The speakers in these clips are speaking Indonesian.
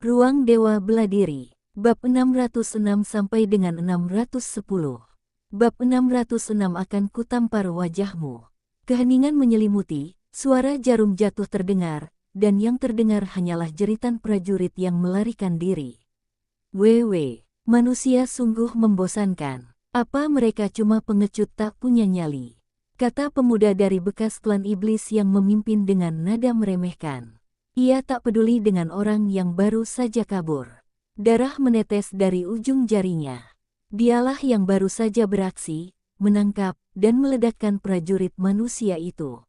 Ruang Dewa Beladiri. Bab 606 sampai dengan 610. Bab 606 akan kutampar wajahmu. Keheningan menyelimuti, suara jarum jatuh terdengar, dan yang terdengar hanyalah jeritan prajurit yang melarikan diri. Wewe, manusia sungguh membosankan. Apa mereka cuma pengecut tak punya nyali? Kata pemuda dari bekas klan iblis yang memimpin dengan nada meremehkan. Ia tak peduli dengan orang yang baru saja kabur. Darah menetes dari ujung jarinya. Dialah yang baru saja beraksi, menangkap, dan meledakkan prajurit manusia itu.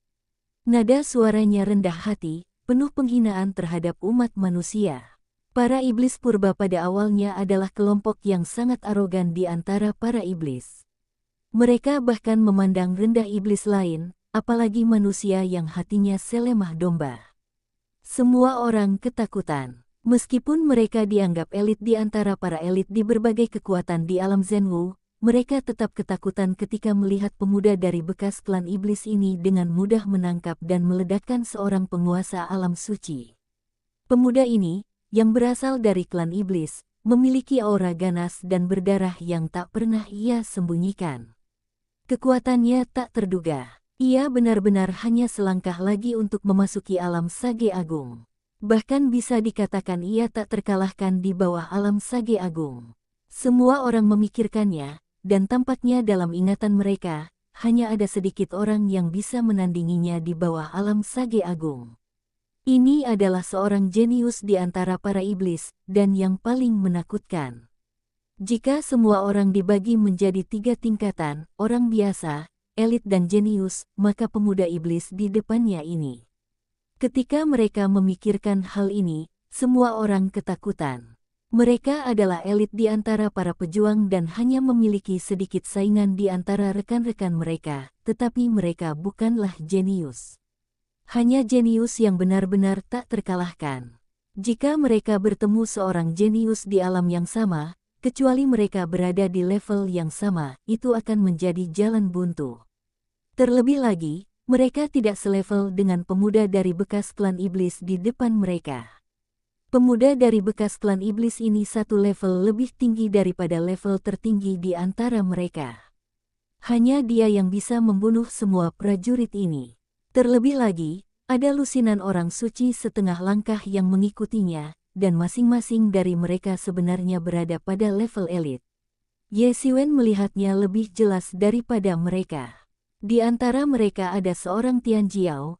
Nada suaranya rendah hati, penuh penghinaan terhadap umat manusia. Para iblis purba pada awalnya adalah kelompok yang sangat arogan di antara para iblis. Mereka bahkan memandang rendah iblis lain, apalagi manusia yang hatinya selemah domba. Semua orang ketakutan. Meskipun mereka dianggap elit di antara para elit di berbagai kekuatan di alam Zenwu, mereka tetap ketakutan ketika melihat pemuda dari bekas klan iblis ini dengan mudah menangkap dan meledakkan seorang penguasa alam suci. Pemuda ini, yang berasal dari klan iblis, memiliki aura ganas dan berdarah yang tak pernah ia sembunyikan. Kekuatannya tak terduga. Ia benar-benar hanya selangkah lagi untuk memasuki alam Sage Agung. Bahkan bisa dikatakan ia tak terkalahkan di bawah alam Sage Agung. Semua orang memikirkannya, dan tampaknya dalam ingatan mereka, hanya ada sedikit orang yang bisa menandinginya di bawah alam Sage Agung. Ini adalah seorang jenius di antara para iblis, dan yang paling menakutkan. Jika semua orang dibagi menjadi 3 tingkatan, orang biasa, elit dan jenius, maka pemuda iblis di depannya ini. Ketika mereka memikirkan hal ini, semua orang ketakutan. Mereka adalah elit di antara para pejuang dan hanya memiliki sedikit saingan di antara rekan-rekan mereka, tetapi mereka bukanlah jenius. Hanya jenius yang benar-benar tak terkalahkan. Jika mereka bertemu seorang jenius di alam yang sama, kecuali mereka berada di level yang sama, itu akan menjadi jalan buntu. Terlebih lagi, mereka tidak selevel dengan pemuda dari bekas klan iblis di depan mereka. Pemuda dari bekas klan iblis ini satu level lebih tinggi daripada level tertinggi di antara mereka. Hanya dia yang bisa membunuh semua prajurit ini. Terlebih lagi, ada lusinan orang suci setengah langkah yang mengikutinya, dan masing-masing dari mereka sebenarnya berada pada level elit. Ye Xiwen melihatnya lebih jelas daripada mereka. Di antara mereka ada seorang Tianjiao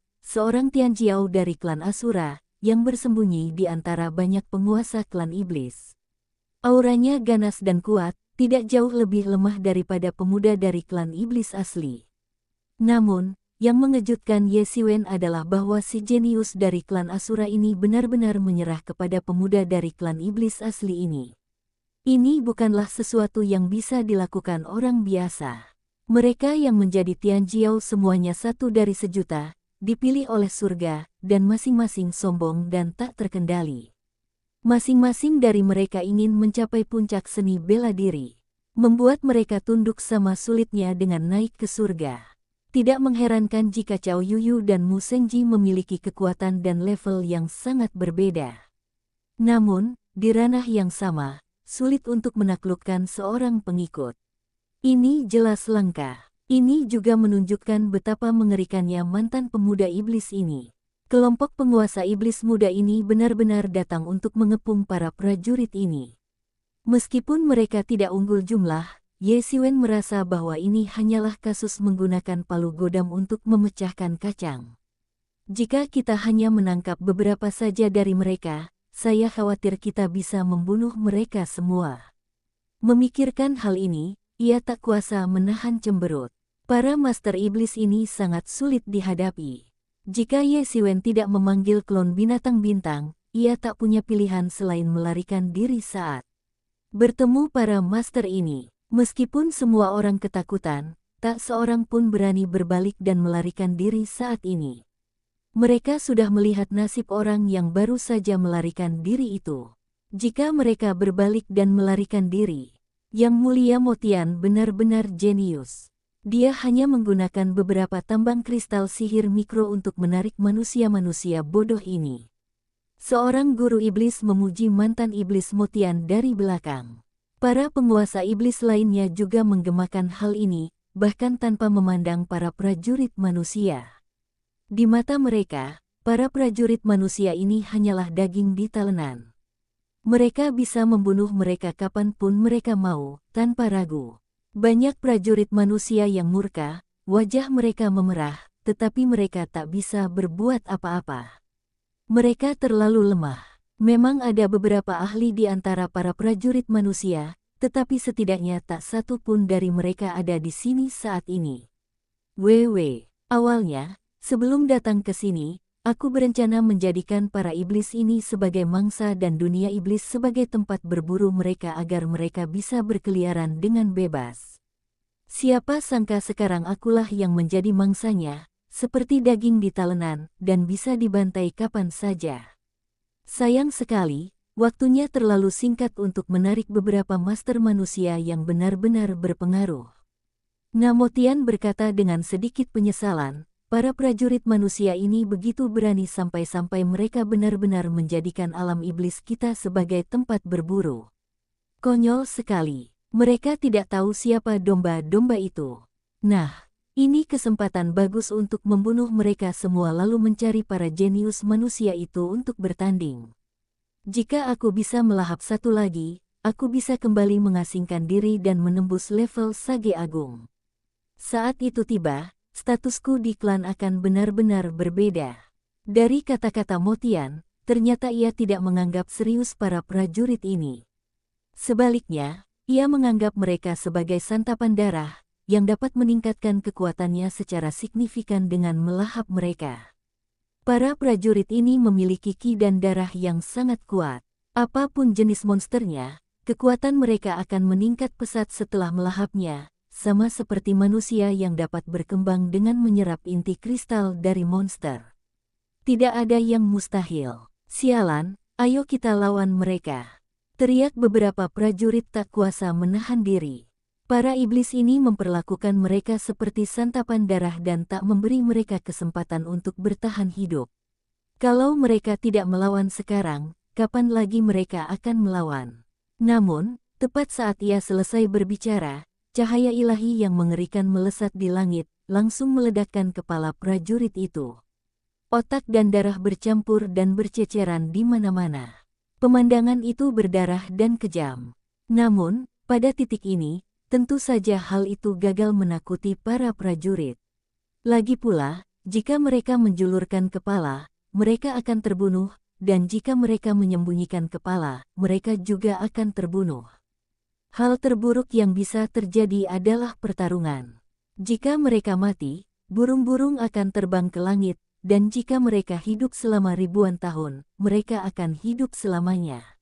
dari klan Asura, yang bersembunyi di antara banyak penguasa klan iblis. Auranya ganas dan kuat, tidak jauh lebih lemah daripada pemuda dari klan iblis asli. Namun, yang mengejutkan Ye Xiwen adalah bahwa si jenius dari klan Asura ini benar-benar menyerah kepada pemuda dari klan iblis asli ini. Ini bukanlah sesuatu yang bisa dilakukan orang biasa. Mereka yang menjadi Tianjiao semuanya satu dari sejuta, dipilih oleh surga, dan masing-masing sombong dan tak terkendali. Masing-masing dari mereka ingin mencapai puncak seni bela diri. Membuat mereka tunduk sama sulitnya dengan naik ke surga. Tidak mengherankan jika Cao Yuyu dan Mu Shengji memiliki kekuatan dan level yang sangat berbeda. Namun, di ranah yang sama, sulit untuk menaklukkan seorang pengikut. Ini jelas langka. Ini juga menunjukkan betapa mengerikannya mantan pemuda iblis ini. Kelompok penguasa iblis muda ini benar-benar datang untuk mengepung para prajurit ini. Meskipun mereka tidak unggul jumlah, Ye Xiwen merasa bahwa ini hanyalah kasus menggunakan palu godam untuk memecahkan kacang. Jika kita hanya menangkap beberapa saja dari mereka, saya khawatir kita bisa membunuh mereka semua. Memikirkan hal ini, ia tak kuasa menahan cemberut. Para master iblis ini sangat sulit dihadapi. Jika Ye Xiwen tidak memanggil klon binatang bintang, ia tak punya pilihan selain melarikan diri saat bertemu para master ini. Meskipun semua orang ketakutan, tak seorang pun berani berbalik dan melarikan diri saat ini. Mereka sudah melihat nasib orang yang baru saja melarikan diri itu. Jika mereka berbalik dan melarikan diri, Yang Mulia Motian benar-benar jenius. Dia hanya menggunakan beberapa tambang kristal sihir mikro untuk menarik manusia-manusia bodoh ini. Seorang guru iblis memuji mantan iblis Motian dari belakang. Para penguasa iblis lainnya juga menggemakan hal ini, bahkan tanpa memandang para prajurit manusia. Di mata mereka, para prajurit manusia ini hanyalah daging di talenan. Mereka bisa membunuh mereka kapanpun mereka mau, tanpa ragu. Banyak prajurit manusia yang murka, wajah mereka memerah, tetapi mereka tak bisa berbuat apa-apa. Mereka terlalu lemah. Memang ada beberapa ahli di antara para prajurit manusia, tetapi setidaknya tak satu pun dari mereka ada di sini saat ini. Awalnya, sebelum datang ke sini, aku berencana menjadikan para iblis ini sebagai mangsa dan dunia iblis sebagai tempat berburu mereka agar mereka bisa berkeliaran dengan bebas. Siapa sangka sekarang akulah yang menjadi mangsanya, seperti daging di talenan, dan bisa dibantai kapan saja. Sayang sekali, waktunya terlalu singkat untuk menarik beberapa master manusia yang benar-benar berpengaruh. Namotian berkata dengan sedikit penyesalan. Para prajurit manusia ini begitu berani sampai-sampai mereka benar-benar menjadikan alam iblis kita sebagai tempat berburu. Konyol sekali. Mereka tidak tahu siapa domba-domba itu. Nah, ini kesempatan bagus untuk membunuh mereka semua lalu mencari para jenius manusia itu untuk bertanding. Jika aku bisa melahap satu lagi, aku bisa kembali mengasingkan diri dan menembus level Sage Agung. Saat itu tiba, statusku di klan akan benar-benar berbeda. Dari kata-kata Motian, ternyata ia tidak menganggap serius para prajurit ini. Sebaliknya, ia menganggap mereka sebagai santapan darah, yang dapat meningkatkan kekuatannya secara signifikan dengan melahap mereka. Para prajurit ini memiliki ki dan darah yang sangat kuat. Apapun jenis monsternya, kekuatan mereka akan meningkat pesat setelah melahapnya. Sama seperti manusia yang dapat berkembang dengan menyerap inti kristal dari monster. Tidak ada yang mustahil. Sialan, ayo kita lawan mereka. Teriak beberapa prajurit tak kuasa menahan diri. Para iblis ini memperlakukan mereka seperti santapan darah dan tak memberi mereka kesempatan untuk bertahan hidup. Kalau mereka tidak melawan sekarang, kapan lagi mereka akan melawan? Namun, tepat saat ia selesai berbicara, cahaya ilahi yang mengerikan melesat di langit, langsung meledakkan kepala prajurit itu. Otak dan darah bercampur dan berceceran di mana-mana. Pemandangan itu berdarah dan kejam. Namun, pada titik ini, tentu saja hal itu gagal menakuti para prajurit. Lagi pula, jika mereka menjulurkan kepala, mereka akan terbunuh, dan jika mereka menyembunyikan kepala, mereka juga akan terbunuh. Hal terburuk yang bisa terjadi adalah pertarungan. Jika mereka mati, burung-burung akan terbang ke langit, dan jika mereka hidup selama ribuan tahun, mereka akan hidup selamanya.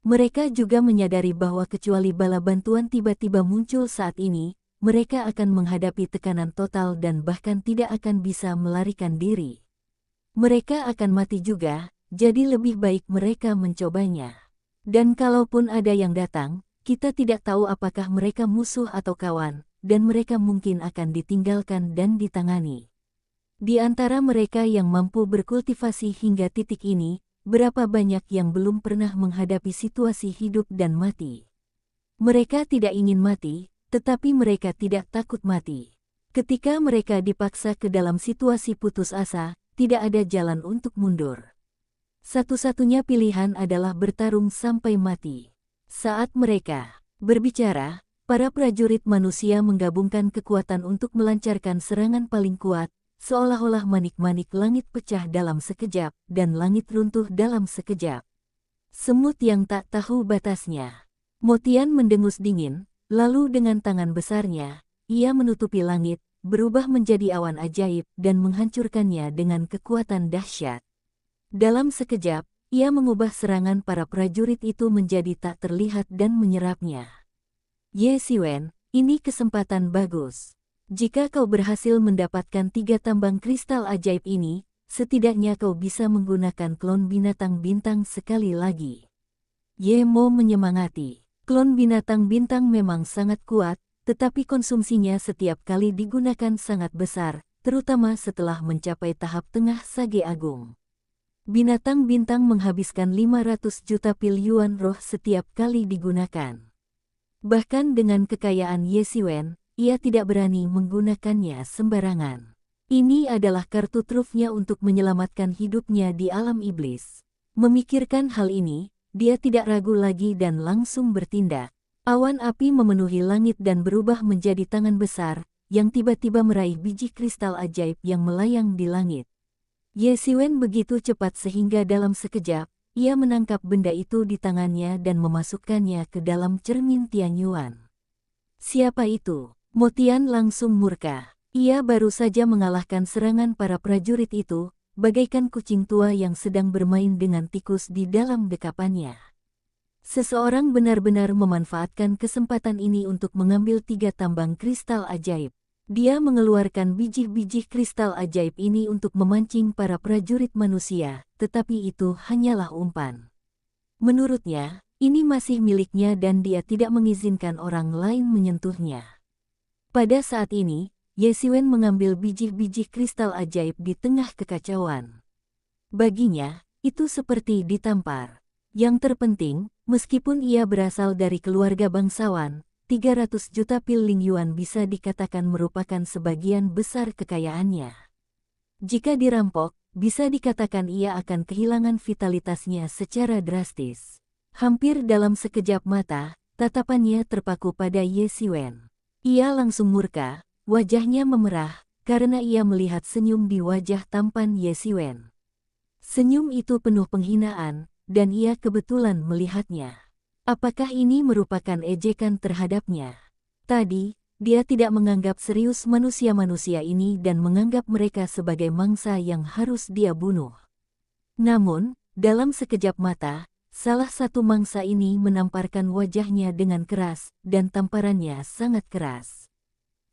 Mereka juga menyadari bahwa kecuali bala bantuan tiba-tiba muncul saat ini, mereka akan menghadapi tekanan total dan bahkan tidak akan bisa melarikan diri. Mereka akan mati juga, jadi lebih baik mereka mencobanya. Dan kalaupun ada yang datang, kita tidak tahu apakah mereka musuh atau kawan, dan mereka mungkin akan ditinggalkan dan ditangani. Di antara mereka yang mampu berkultivasi hingga titik ini, berapa banyak yang belum pernah menghadapi situasi hidup dan mati. Mereka tidak ingin mati, tetapi mereka tidak takut mati. Ketika mereka dipaksa ke dalam situasi putus asa, tidak ada jalan untuk mundur. Satu-satunya pilihan adalah bertarung sampai mati. Saat mereka berbicara, para prajurit manusia menggabungkan kekuatan untuk melancarkan serangan paling kuat, seolah-olah manik-manik langit pecah dalam sekejap, dan langit runtuh dalam sekejap. Semut yang tak tahu batasnya. Motian mendengus dingin, lalu dengan tangan besarnya, ia menutupi langit, berubah menjadi awan ajaib, dan menghancurkannya dengan kekuatan dahsyat. Dalam sekejap, ia mengubah serangan para prajurit itu menjadi tak terlihat dan menyerapnya. Ye Siwen, ini kesempatan bagus. Jika kau berhasil mendapatkan 3 tambang kristal ajaib ini, setidaknya kau bisa menggunakan klon binatang bintang sekali lagi. Ye Mo menyemangati. Klon binatang bintang memang sangat kuat, tetapi konsumsinya setiap kali digunakan sangat besar, terutama setelah mencapai tahap tengah Sage Agung. Binatang bintang menghabiskan 500 juta pil yuan roh setiap kali digunakan. Bahkan dengan kekayaan Ye Xiwen, ia tidak berani menggunakannya sembarangan. Ini adalah kartu trufnya untuk menyelamatkan hidupnya di alam iblis. Memikirkan hal ini, dia tidak ragu lagi dan langsung bertindak. Awan api memenuhi langit dan berubah menjadi tangan besar, yang tiba-tiba meraih biji kristal ajaib yang melayang di langit. Ye Xiwen begitu cepat sehingga dalam sekejap, ia menangkap benda itu di tangannya dan memasukkannya ke dalam cermin Tianyuan. Siapa itu? Mo Tian langsung murka. Ia baru saja mengalahkan serangan para prajurit itu, bagaikan kucing tua yang sedang bermain dengan tikus di dalam dekapannya. Seseorang benar-benar memanfaatkan kesempatan ini untuk mengambil 3 tambang kristal ajaib. Dia mengeluarkan biji-biji kristal ajaib ini untuk memancing para prajurit manusia, tetapi itu hanyalah umpan. Menurutnya, ini masih miliknya dan dia tidak mengizinkan orang lain menyentuhnya. Pada saat ini, Ye Xiwen mengambil biji-biji kristal ajaib di tengah kekacauan. Baginya, itu seperti ditampar. Yang terpenting, meskipun ia berasal dari keluarga bangsawan, 300 juta pil Ling Yuan bisa dikatakan merupakan sebagian besar kekayaannya. Jika dirampok, bisa dikatakan ia akan kehilangan vitalitasnya secara drastis. Hampir dalam sekejap mata, tatapannya terpaku pada Ye Xiwen. Ia langsung murka, wajahnya memerah, karena ia melihat senyum di wajah tampan Ye Xiwen. Senyum itu penuh penghinaan, dan ia kebetulan melihatnya. Apakah ini merupakan ejekan terhadapnya? Tadi, dia tidak menganggap serius manusia-manusia ini dan menganggap mereka sebagai mangsa yang harus dia bunuh. Namun, dalam sekejap mata, salah satu mangsa ini menamparkan wajahnya dengan keras, dan tamparannya sangat keras.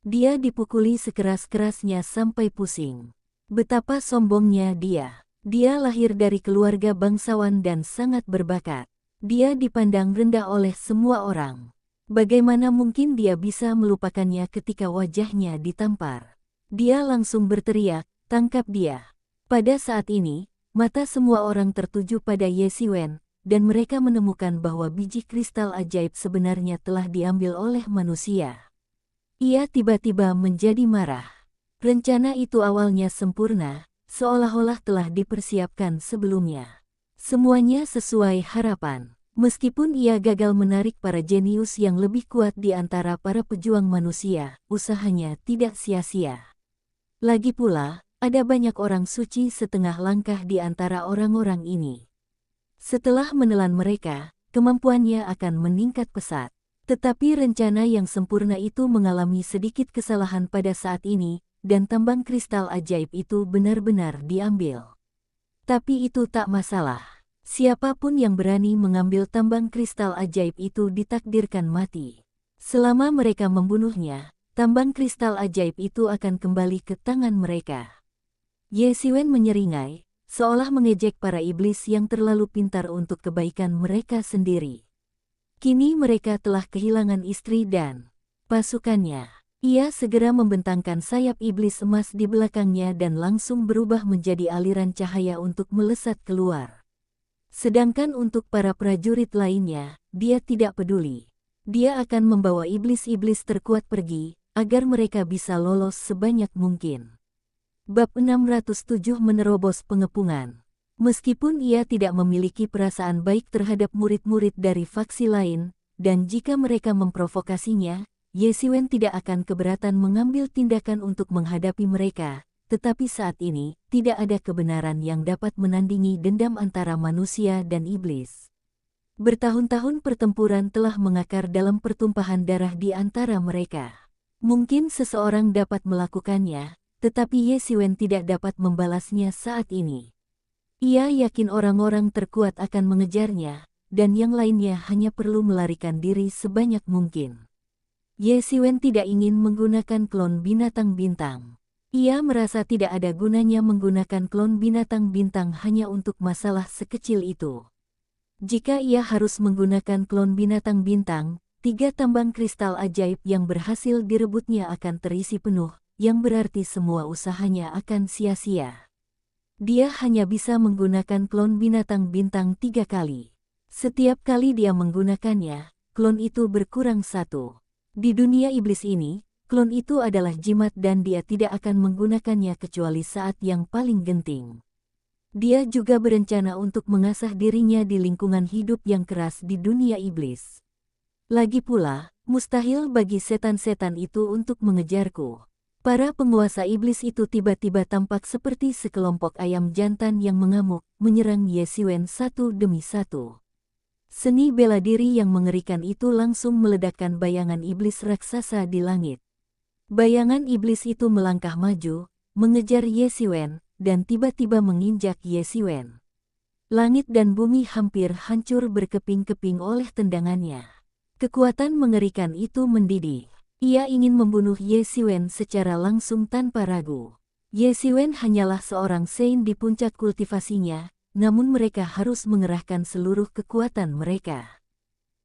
Dia dipukuli sekeras-kerasnya sampai pusing. Betapa sombongnya dia. Dia lahir dari keluarga bangsawan dan sangat berbakat. Dia dipandang rendah oleh semua orang. Bagaimana mungkin dia bisa melupakannya ketika wajahnya ditampar? Dia langsung berteriak, "Tangkap dia!" Pada saat ini, mata semua orang tertuju pada Ye Xiwen, dan mereka menemukan bahwa biji kristal ajaib sebenarnya telah diambil oleh manusia. Ia tiba-tiba menjadi marah. Rencana itu awalnya sempurna, seolah-olah telah dipersiapkan sebelumnya. Semuanya sesuai harapan. Meskipun ia gagal menarik para jenius yang lebih kuat di antara para pejuang manusia, usahanya tidak sia-sia. Lagi pula, ada banyak orang suci setengah langkah di antara orang-orang ini. Setelah menelan mereka, kemampuannya akan meningkat pesat. Tetapi rencana yang sempurna itu mengalami sedikit kesalahan pada saat ini, dan tambang kristal ajaib itu benar-benar diambil. Tapi itu tak masalah. Siapapun yang berani mengambil tambang kristal ajaib itu ditakdirkan mati. Selama mereka membunuhnya, tambang kristal ajaib itu akan kembali ke tangan mereka. Ye Xiwen menyeringai, seolah mengejek para iblis yang terlalu pintar untuk kebaikan mereka sendiri. Kini mereka telah kehilangan istri dan pasukannya. Ia segera membentangkan sayap iblis emas di belakangnya dan langsung berubah menjadi aliran cahaya untuk melesat keluar. Sedangkan untuk para prajurit lainnya, dia tidak peduli. Dia akan membawa iblis-iblis terkuat pergi, agar mereka bisa lolos sebanyak mungkin. Bab 607 Menerobos pengepungan. Meskipun ia tidak memiliki perasaan baik terhadap murid-murid dari faksi lain, dan jika mereka memprovokasinya, Ye Xiwen tidak akan keberatan mengambil tindakan untuk menghadapi mereka, tetapi saat ini, tidak ada kebenaran yang dapat menandingi dendam antara manusia dan iblis. Bertahun-tahun pertempuran telah mengakar dalam pertumpahan darah di antara mereka. Mungkin seseorang dapat melakukannya, tetapi Ye Xiwen tidak dapat membalasnya saat ini. Ia yakin orang-orang terkuat akan mengejarnya, dan yang lainnya hanya perlu melarikan diri sebanyak mungkin. Ye Xiwen tidak ingin menggunakan klon binatang bintang. Ia merasa tidak ada gunanya menggunakan klon binatang bintang hanya untuk masalah sekecil itu. Jika ia harus menggunakan klon binatang bintang, 3 tambang kristal ajaib yang berhasil direbutnya akan terisi penuh, yang berarti semua usahanya akan sia-sia. Dia hanya bisa menggunakan klon binatang bintang 3 kali. Setiap kali dia menggunakannya, klon itu berkurang 1. Di dunia iblis ini, klon itu adalah jimat dan dia tidak akan menggunakannya kecuali saat yang paling genting. Dia juga berencana untuk mengasah dirinya di lingkungan hidup yang keras di dunia iblis. Lagi pula, mustahil bagi setan-setan itu untuk mengejarku. Para penguasa iblis itu tiba-tiba tampak seperti sekelompok ayam jantan yang mengamuk, menyerang Yesiwen satu demi satu. Seni bela diri yang mengerikan itu langsung meledakkan bayangan iblis raksasa di langit. Bayangan iblis itu melangkah maju, mengejar Yesiwen, dan tiba-tiba menginjak Yesiwen. Langit dan bumi hampir hancur berkeping-keping oleh tendangannya. Kekuatan mengerikan itu mendidih. Ia ingin membunuh Yesiwen secara langsung tanpa ragu. Yesiwen hanyalah seorang Saint di puncak kultivasinya, namun mereka harus mengerahkan seluruh kekuatan mereka.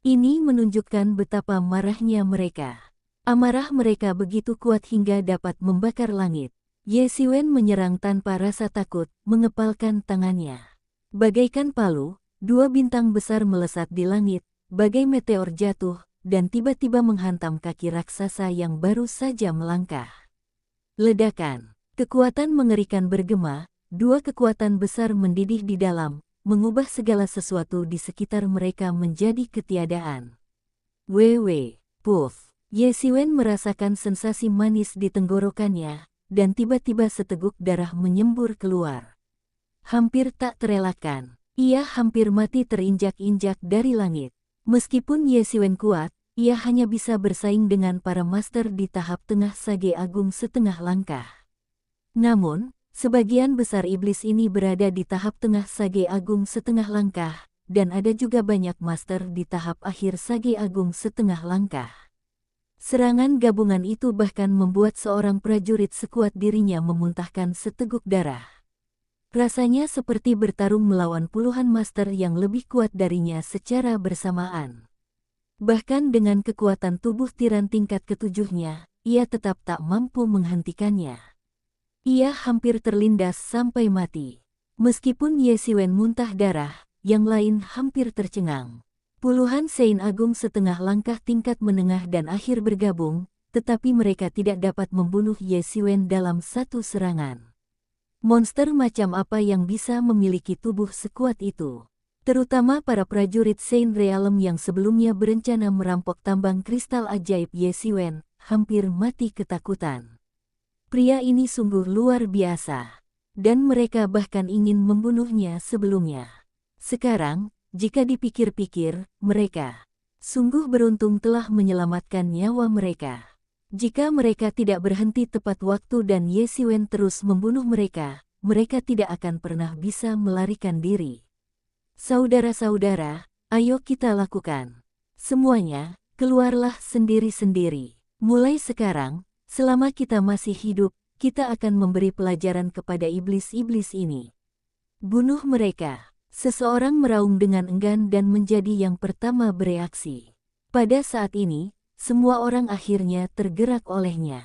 Ini menunjukkan betapa marahnya mereka. Amarah mereka begitu kuat hingga dapat membakar langit. Yesiwen menyerang tanpa rasa takut, mengepalkan tangannya. Bagaikan palu, 2 bintang besar melesat di langit, bagai meteor jatuh, dan tiba-tiba menghantam kaki raksasa yang baru saja melangkah. Ledakan, kekuatan mengerikan bergema, 2 kekuatan besar mendidih di dalam, mengubah segala sesuatu di sekitar mereka menjadi ketiadaan. Puff. Yesiwen merasakan sensasi manis di tenggorokannya, dan tiba-tiba seteguk darah menyembur keluar. Hampir tak terelakkan, ia hampir mati terinjak-injak dari langit. Meskipun Yesiwen kuat, ia hanya bisa bersaing dengan para master di tahap tengah Sage Agung setengah langkah. Namun, sebagian besar iblis ini berada di tahap tengah Sage Agung setengah langkah, dan ada juga banyak master di tahap akhir Sage Agung setengah langkah. Serangan gabungan itu bahkan membuat seorang prajurit sekuat dirinya memuntahkan seteguk darah. Rasanya seperti bertarung melawan puluhan master yang lebih kuat darinya secara bersamaan. Bahkan dengan kekuatan tubuh tiran tingkat ketujuhnya, ia tetap tak mampu menghentikannya. Ia hampir terlindas sampai mati. Meskipun Yesiwen muntah darah, yang lain hampir tercengang. Puluhan Saint Agung setengah langkah tingkat menengah dan akhir bergabung, tetapi mereka tidak dapat membunuh Yesiwen dalam satu serangan. Monster macam apa yang bisa memiliki tubuh sekuat itu? Terutama para prajurit Saint Realm yang sebelumnya berencana merampok tambang kristal ajaib Yesiwen, hampir mati ketakutan. Pria ini sungguh luar biasa. Dan mereka bahkan ingin membunuhnya sebelumnya. Sekarang, jika dipikir-pikir, mereka sungguh beruntung telah menyelamatkan nyawa mereka. Jika mereka tidak berhenti tepat waktu dan Yesiwen terus membunuh mereka, mereka tidak akan pernah bisa melarikan diri. Saudara-saudara, ayo kita lakukan. Semuanya, keluarlah sendiri-sendiri. Mulai sekarang, selama kita masih hidup, kita akan memberi pelajaran kepada iblis-iblis ini. Bunuh mereka. Seseorang meraung dengan enggan dan menjadi yang pertama bereaksi. Pada saat ini, semua orang akhirnya tergerak olehnya.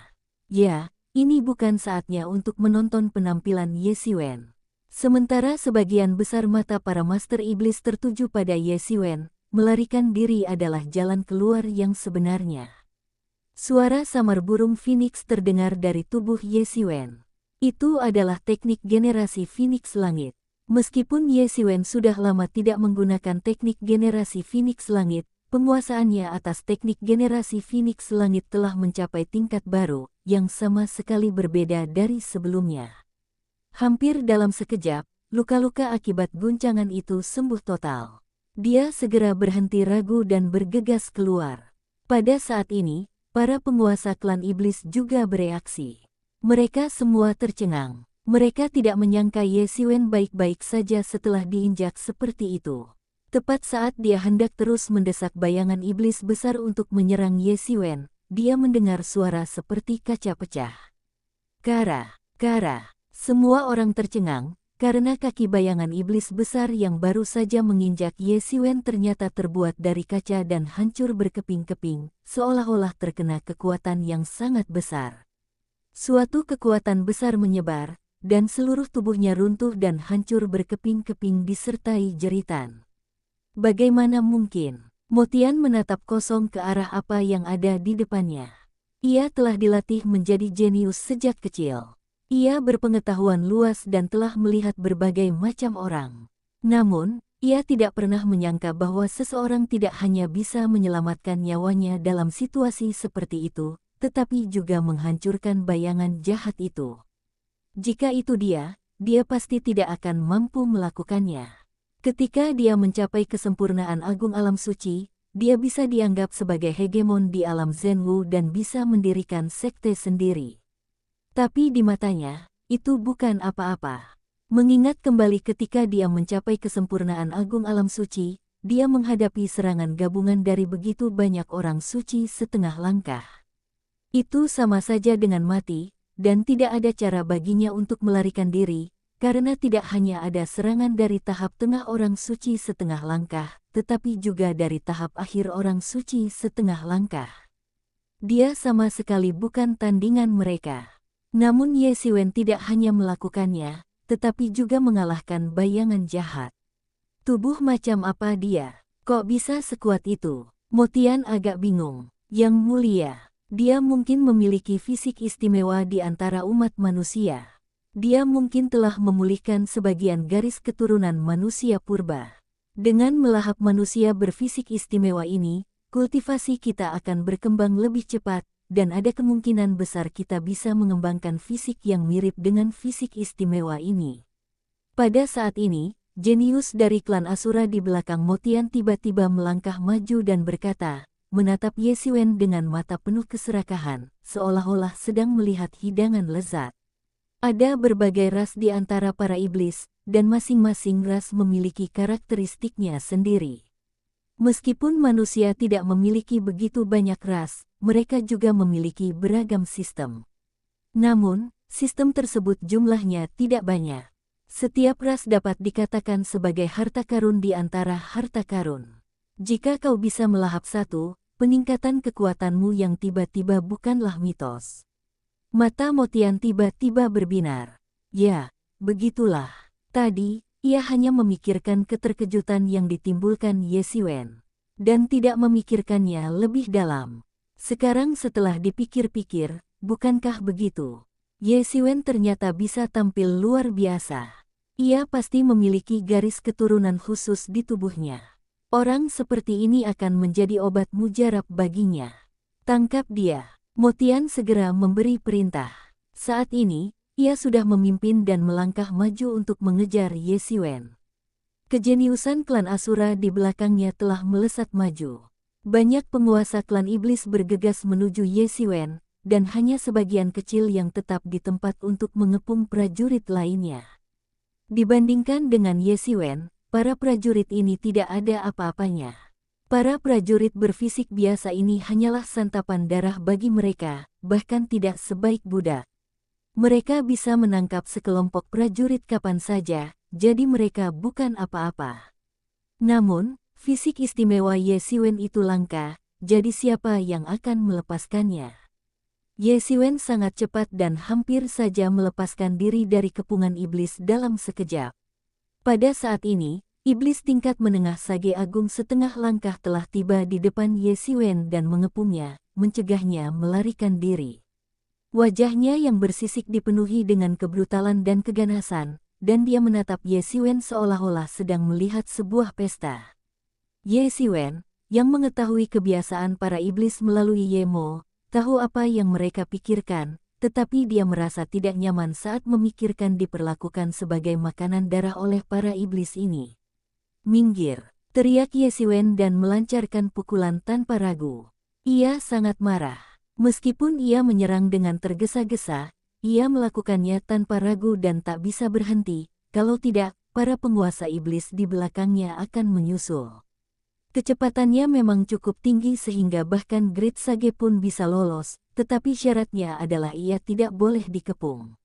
Ya, ini bukan saatnya untuk menonton penampilan Yesiwen. Sementara sebagian besar mata para master iblis tertuju pada Yesiwen, melarikan diri adalah jalan keluar yang sebenarnya. Suara samar burung Phoenix terdengar dari tubuh Yesiwen. Itu adalah teknik generasi Phoenix Langit. Meskipun Yesiwen sudah lama tidak menggunakan teknik generasi Phoenix Langit, penguasaannya atas teknik generasi Phoenix Langit telah mencapai tingkat baru, yang sama sekali berbeda dari sebelumnya. Hampir dalam sekejap, luka-luka akibat guncangan itu sembuh total. Dia segera berhenti ragu dan bergegas keluar. Pada saat ini, para penguasa klan iblis juga bereaksi. Mereka semua tercengang. Mereka tidak menyangka Yesiwen baik-baik saja setelah diinjak seperti itu. Tepat saat dia hendak terus mendesak bayangan iblis besar untuk menyerang Yesiwen, dia mendengar suara seperti kaca pecah. Kara. Semua orang tercengang, karena kaki bayangan iblis besar yang baru saja menginjak Yesiwen ternyata terbuat dari kaca dan hancur berkeping-keping, seolah-olah terkena kekuatan yang sangat besar. Suatu kekuatan besar menyebar, dan seluruh tubuhnya runtuh dan hancur berkeping-keping disertai jeritan. Bagaimana mungkin? Motian menatap kosong ke arah apa yang ada di depannya. Ia telah dilatih menjadi jenius sejak kecil. Ia berpengetahuan luas dan telah melihat berbagai macam orang. Namun, ia tidak pernah menyangka bahwa seseorang tidak hanya bisa menyelamatkan nyawanya dalam situasi seperti itu, tetapi juga menghancurkan bayangan jahat itu. Jika itu dia pasti tidak akan mampu melakukannya. Ketika dia mencapai kesempurnaan agung alam suci, dia bisa dianggap sebagai hegemon di alam Zenwu dan bisa mendirikan sekte sendiri. Tapi di matanya, itu bukan apa-apa. Mengingat kembali ketika dia mencapai kesempurnaan agung alam suci, dia menghadapi serangan gabungan dari begitu banyak orang suci setengah langkah. Itu sama saja dengan mati, dan tidak ada cara baginya untuk melarikan diri, karena tidak hanya ada serangan dari tahap tengah orang suci setengah langkah, tetapi juga dari tahap akhir orang suci setengah langkah. Dia sama sekali bukan tandingan mereka. Namun Ye Xiwen tidak hanya melakukannya, tetapi juga mengalahkan bayangan jahat. Tubuh macam apa dia? Kok bisa sekuat itu? Motian agak bingung. Yang mulia, dia mungkin memiliki fisik istimewa di antara umat manusia. Dia mungkin telah memulihkan sebagian garis keturunan manusia purba. Dengan melahap manusia berfisik istimewa ini, kultivasi kita akan berkembang lebih cepat, dan ada kemungkinan besar kita bisa mengembangkan fisik yang mirip dengan fisik istimewa ini. Pada saat ini, jenius dari klan Asura di belakang Motian tiba-tiba melangkah maju dan berkata, menatap Ye Xiwen dengan mata penuh keserakahan, seolah-olah sedang melihat hidangan lezat. Ada berbagai ras di antara para iblis, dan masing-masing ras memiliki karakteristiknya sendiri. Meskipun manusia tidak memiliki begitu banyak ras, mereka juga memiliki beragam sistem. Namun, sistem tersebut jumlahnya tidak banyak. Setiap ras dapat dikatakan sebagai harta karun di antara harta karun. Jika kau bisa melahap satu, peningkatan kekuatanmu yang tiba-tiba bukanlah mitos. Mata Motian tiba-tiba berbinar. Ya, begitulah. Tadi, ia hanya memikirkan keterkejutan yang ditimbulkan Ye Xiwen, dan tidak memikirkannya lebih dalam. Sekarang setelah dipikir-pikir, bukankah begitu? Ye Xiwen ternyata bisa tampil luar biasa. Ia pasti memiliki garis keturunan khusus di tubuhnya. Orang seperti ini akan menjadi obat mujarab baginya. Tangkap dia. Motian segera memberi perintah. Saat ini, ia sudah memimpin dan melangkah maju untuk mengejar Ye Xiwen. Kejeniusan klan Asura di belakangnya telah melesat maju. Banyak penguasa klan iblis bergegas menuju Ye Xiwen, dan hanya sebagian kecil yang tetap di tempat untuk mengepung prajurit lainnya. Dibandingkan dengan Ye Xiwen, para prajurit ini tidak ada apa-apanya. Para prajurit berfisik biasa ini hanyalah santapan darah bagi mereka, bahkan tidak sebaik budak. Mereka bisa menangkap sekelompok prajurit kapan saja, jadi mereka bukan apa-apa. Namun, fisik istimewa Ye Xiwen itu langka, jadi siapa yang akan melepaskannya? Ye Xiwen sangat cepat dan hampir saja melepaskan diri dari kepungan iblis dalam sekejap. Pada saat ini, iblis tingkat menengah Sage Agung setengah langkah telah tiba di depan Ye Xiwen dan mengepungnya, mencegahnya melarikan diri. Wajahnya yang bersisik dipenuhi dengan kebrutalan dan keganasan, dan dia menatap Ye Xiwen seolah-olah sedang melihat sebuah pesta. Ye Xiwen, yang mengetahui kebiasaan para iblis melalui Ye Mo, tahu apa yang mereka pikirkan, tetapi dia merasa tidak nyaman saat memikirkan diperlakukan sebagai makanan darah oleh para iblis ini. Minggir, teriak Ye Xiwen dan melancarkan pukulan tanpa ragu. Ia sangat marah. Meskipun ia menyerang dengan tergesa-gesa, ia melakukannya tanpa ragu dan tak bisa berhenti, kalau tidak, para penguasa iblis di belakangnya akan menyusul. Kecepatannya memang cukup tinggi sehingga bahkan Great Sage pun bisa lolos, tetapi syaratnya adalah ia tidak boleh dikepung.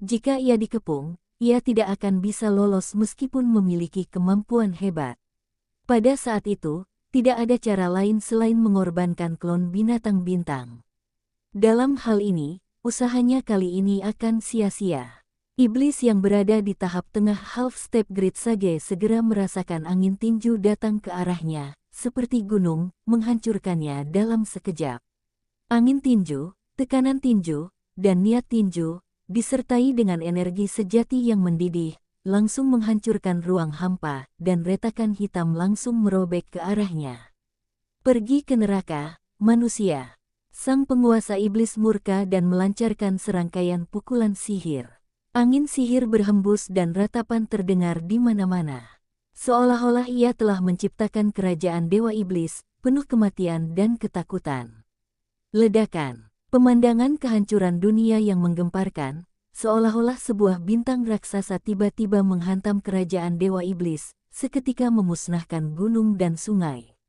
Jika ia dikepung, ia tidak akan bisa lolos meskipun memiliki kemampuan hebat. Pada saat itu, tidak ada cara lain selain mengorbankan klon binatang bintang. Dalam hal ini, usahanya kali ini akan sia-sia. Iblis yang berada di tahap tengah half step grid Sage segera merasakan angin tinju datang ke arahnya, seperti gunung, menghancurkannya dalam sekejap. Angin tinju, tekanan tinju, dan niat tinju, disertai dengan energi sejati yang mendidih, langsung menghancurkan ruang hampa, dan retakan hitam langsung merobek ke arahnya. Pergi ke neraka, manusia. Sang penguasa iblis murka dan melancarkan serangkaian pukulan sihir. Angin sihir berhembus dan ratapan terdengar di mana-mana. Seolah-olah ia telah menciptakan kerajaan dewa iblis, penuh kematian dan ketakutan. Ledakan, pemandangan kehancuran dunia yang menggemparkan, seolah-olah sebuah bintang raksasa tiba-tiba menghantam kerajaan dewa iblis, seketika memusnahkan gunung dan sungai.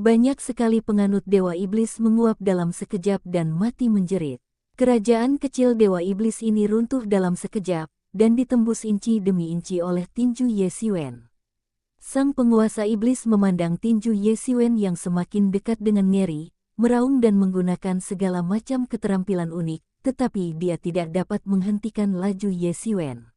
Banyak sekali penganut dewa iblis menguap dalam sekejap dan mati menjerit. Kerajaan kecil dewa iblis ini runtuh dalam sekejap, dan ditembus inci demi inci oleh tinju Ye Xiwen. Sang penguasa iblis memandang tinju Ye Xiwen yang semakin dekat dengan ngeri, meraung dan menggunakan segala macam keterampilan unik, tetapi dia tidak dapat menghentikan laju Ye Xiwen.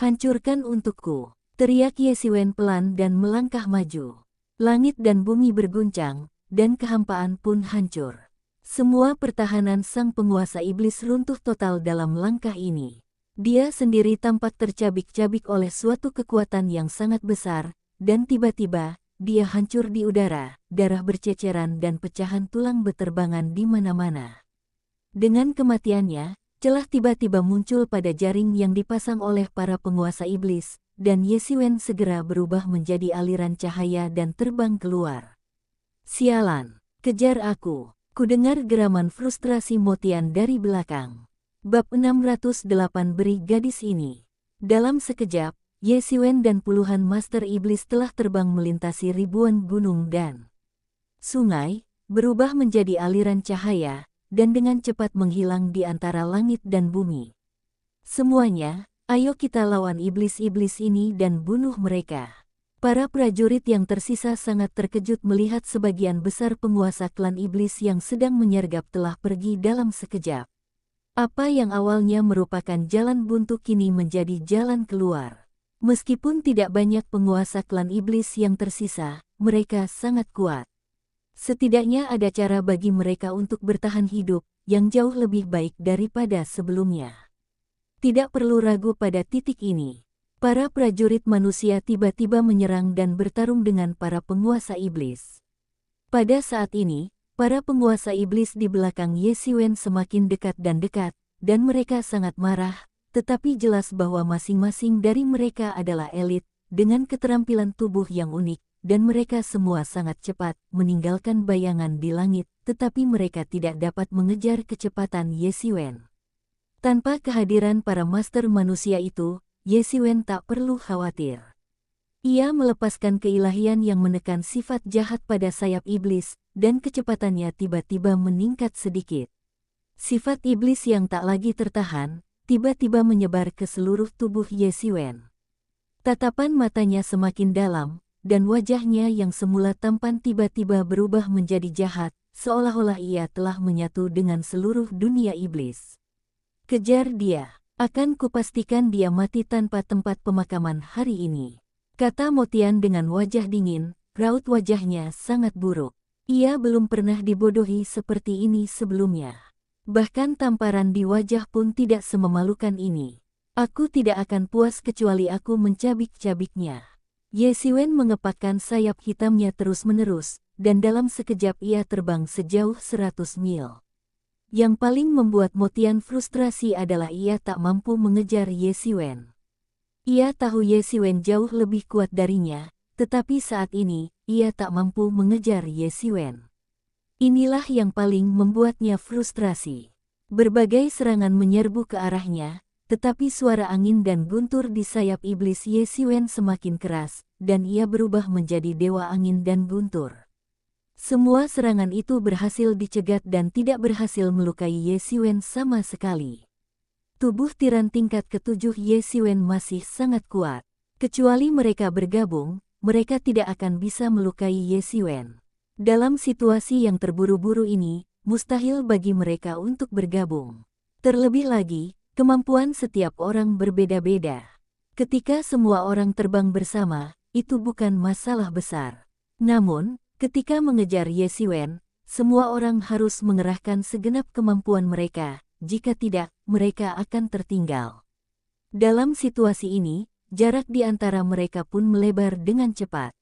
Hancurkan untukku, teriak Ye Xiwen pelan dan melangkah maju. Langit dan bumi berguncang, dan kehampaan pun hancur. Semua pertahanan sang penguasa iblis runtuh total dalam langkah ini. Dia sendiri tampak tercabik-cabik oleh suatu kekuatan yang sangat besar, dan tiba-tiba, dia hancur di udara, darah berceceran dan pecahan tulang beterbangan di mana-mana. Dengan kematiannya, celah tiba-tiba muncul pada jaring yang dipasang oleh para penguasa iblis, dan Ye Xiwen segera berubah menjadi aliran cahaya dan terbang keluar. Sialan, kejar aku, kudengar geraman frustrasi Motian dari belakang. Bab 608 Beri gadis ini. Dalam sekejap, Ye Xiwen dan puluhan master iblis telah terbang melintasi ribuan gunung dan sungai, berubah menjadi aliran cahaya, dan dengan cepat menghilang di antara langit dan bumi. Semuanya, ayo kita lawan iblis-iblis ini dan bunuh mereka. Para prajurit yang tersisa sangat terkejut melihat sebagian besar penguasa klan iblis yang sedang menyergap telah pergi dalam sekejap. Apa yang awalnya merupakan jalan buntu kini menjadi jalan keluar. Meskipun tidak banyak penguasa klan iblis yang tersisa, mereka sangat kuat. Setidaknya ada cara bagi mereka untuk bertahan hidup, yang jauh lebih baik daripada sebelumnya. Tidak perlu ragu pada titik ini. Para prajurit manusia tiba-tiba menyerang dan bertarung dengan para penguasa iblis. Pada saat ini, para penguasa iblis di belakang Ye Xiwen semakin dekat, dan mereka sangat marah. Tetapi jelas bahwa masing-masing dari mereka adalah elit, dengan keterampilan tubuh yang unik, dan mereka semua sangat cepat, meninggalkan bayangan di langit, tetapi mereka tidak dapat mengejar kecepatan Ye Xiwen. Tanpa kehadiran para master manusia itu, Ye Xiwen tak perlu khawatir. Ia melepaskan keilahian yang menekan sifat jahat pada sayap iblis, dan kecepatannya tiba-tiba meningkat sedikit. Sifat iblis yang tak lagi tertahan, tiba-tiba menyebar ke seluruh tubuh Ye Xiwen. Tatapan matanya semakin dalam, dan wajahnya yang semula tampan tiba-tiba berubah menjadi jahat, seolah-olah ia telah menyatu dengan seluruh dunia iblis. Kejar dia, akan kupastikan dia mati tanpa tempat pemakaman hari ini, kata Motian dengan wajah dingin. Raut wajahnya sangat buruk. Ia belum pernah dibodohi seperti ini sebelumnya. Bahkan tamparan di wajah pun tidak sememalukan ini. Aku tidak akan puas kecuali aku mencabik-cabiknya. Ye Xiwen mengepakkan sayap hitamnya terus-menerus, dan dalam sekejap ia terbang sejauh 100 mil. Yang paling membuat Motian frustrasi adalah ia tak mampu mengejar Ye Xiwen. Ia tahu Ye Xiwen jauh lebih kuat darinya, tetapi saat ini, ia tak mampu mengejar Ye Xiwen. Inilah yang paling membuatnya frustrasi. Berbagai serangan menyerbu ke arahnya, tetapi suara angin dan guntur di sayap iblis Ye Xiwen semakin keras, dan ia berubah menjadi dewa angin dan guntur. Semua serangan itu berhasil dicegat dan tidak berhasil melukai Ye Xiwen sama sekali. Tubuh tiran tingkat ke-7 Ye Xiwen masih sangat kuat. Kecuali mereka bergabung, mereka tidak akan bisa melukai Ye Xiwen. Dalam situasi yang terburu-buru ini, mustahil bagi mereka untuk bergabung. Terlebih lagi, Kemampuan setiap orang berbeda-beda. Ketika semua orang terbang bersama, itu bukan masalah besar. Namun, ketika mengejar Ye Xiwen, semua orang harus mengerahkan segenap kemampuan mereka, jika tidak, mereka akan tertinggal. Dalam situasi ini, jarak di antara mereka pun melebar dengan cepat.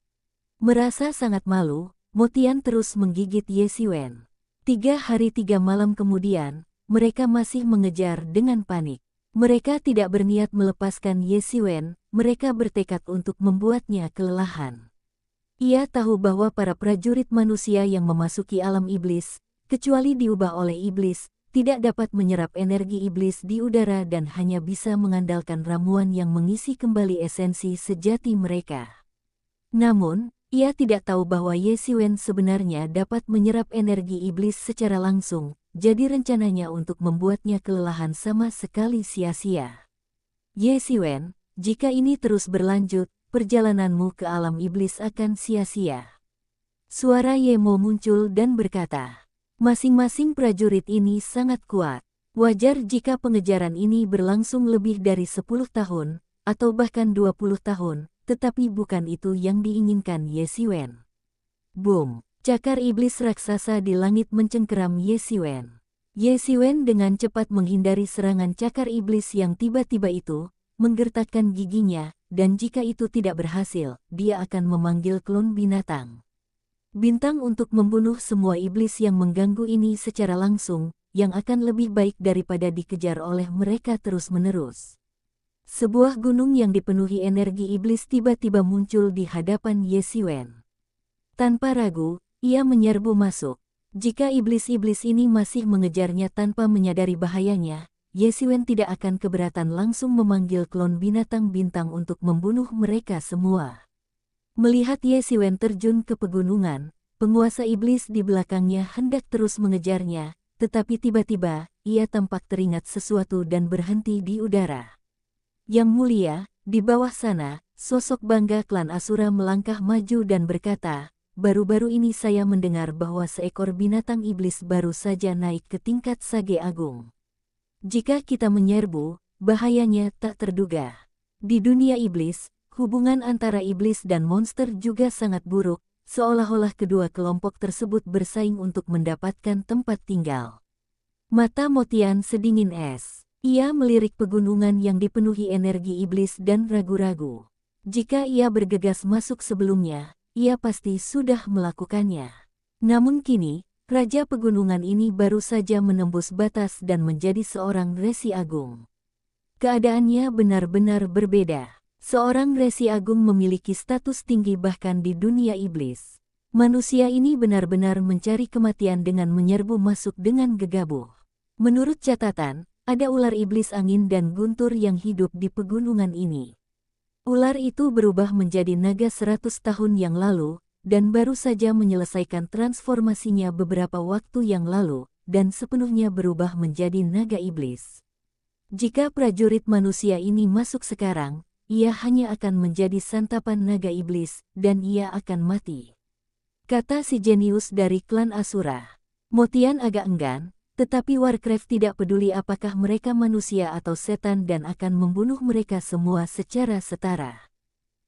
Merasa sangat malu, Mo Tian terus menggigit Ye Xiwen. 3 hari 3 malam kemudian, mereka masih mengejar dengan panik. Mereka tidak berniat melepaskan Ye Xiwen, mereka bertekad untuk membuatnya kelelahan. Ia tahu bahwa para prajurit manusia yang memasuki alam iblis, kecuali diubah oleh iblis, tidak dapat menyerap energi iblis di udara dan hanya bisa mengandalkan ramuan yang mengisi kembali esensi sejati mereka. Namun, ia tidak tahu bahwa Ye Xiwen sebenarnya dapat menyerap energi iblis secara langsung, jadi rencananya untuk membuatnya kelelahan sama sekali sia-sia. Ye Xiwen, jika ini terus berlanjut, perjalananmu ke alam iblis akan sia-sia. Suara Ye Mo muncul dan berkata, masing-masing prajurit ini sangat kuat. Wajar jika pengejaran ini berlangsung lebih dari 10 tahun, atau bahkan 20 tahun, tetapi bukan itu yang diinginkan Ye Xiwen. Boom! Cakar iblis raksasa di langit mencengkeram Ye Xiwen. Ye Xiwen dengan cepat menghindari serangan cakar iblis yang tiba-tiba itu, menggertakkan giginya, dan jika itu tidak berhasil, dia akan memanggil klon binatang. Bintang untuk membunuh semua iblis yang mengganggu ini secara langsung, yang akan lebih baik daripada dikejar oleh mereka terus-menerus. Sebuah gunung yang dipenuhi energi iblis tiba-tiba muncul di hadapan Ye Xiwen. Tanpa ragu, ia menyerbu masuk. Jika iblis-iblis ini masih mengejarnya tanpa menyadari bahayanya, Ye Xiwen tidak akan keberatan langsung memanggil klon binatang bintang untuk membunuh mereka semua. Melihat Ye Xiwen terjun ke pegunungan, penguasa iblis di belakangnya hendak terus mengejarnya, tetapi tiba-tiba, ia tampak teringat sesuatu dan berhenti di udara. Yang mulia, di bawah sana, sosok bangga klan Asura melangkah maju dan berkata, baru-baru ini saya mendengar bahwa seekor binatang iblis baru saja naik ke tingkat Sage Agung. Jika kita menyerbu, bahayanya tak terduga. Di dunia iblis, hubungan antara iblis dan monster juga sangat buruk, seolah-olah kedua kelompok tersebut bersaing untuk mendapatkan tempat tinggal. Mata Mo Tian sedingin es. Ia melirik pegunungan yang dipenuhi energi iblis dan ragu-ragu. Jika ia bergegas masuk sebelumnya, ia pasti sudah melakukannya. Namun kini, Raja Pegunungan ini baru saja menembus batas dan menjadi seorang Resi Agung. Keadaannya benar-benar berbeda. Seorang Resi Agung memiliki status tinggi bahkan di dunia iblis. Manusia ini benar-benar mencari kematian dengan menyerbu masuk dengan gegabah. Menurut catatan, ada ular iblis angin dan guntur yang hidup di pegunungan ini. Ular itu berubah menjadi naga 100 tahun yang lalu, dan baru saja menyelesaikan transformasinya beberapa waktu yang lalu, dan sepenuhnya berubah menjadi naga iblis. Jika prajurit manusia ini masuk sekarang, ia hanya akan menjadi santapan naga iblis, dan ia akan mati. Kata si jenius dari klan Asura. Mo Tian agak enggan, tetapi Warcraft tidak peduli apakah mereka manusia atau setan dan akan membunuh mereka semua secara setara.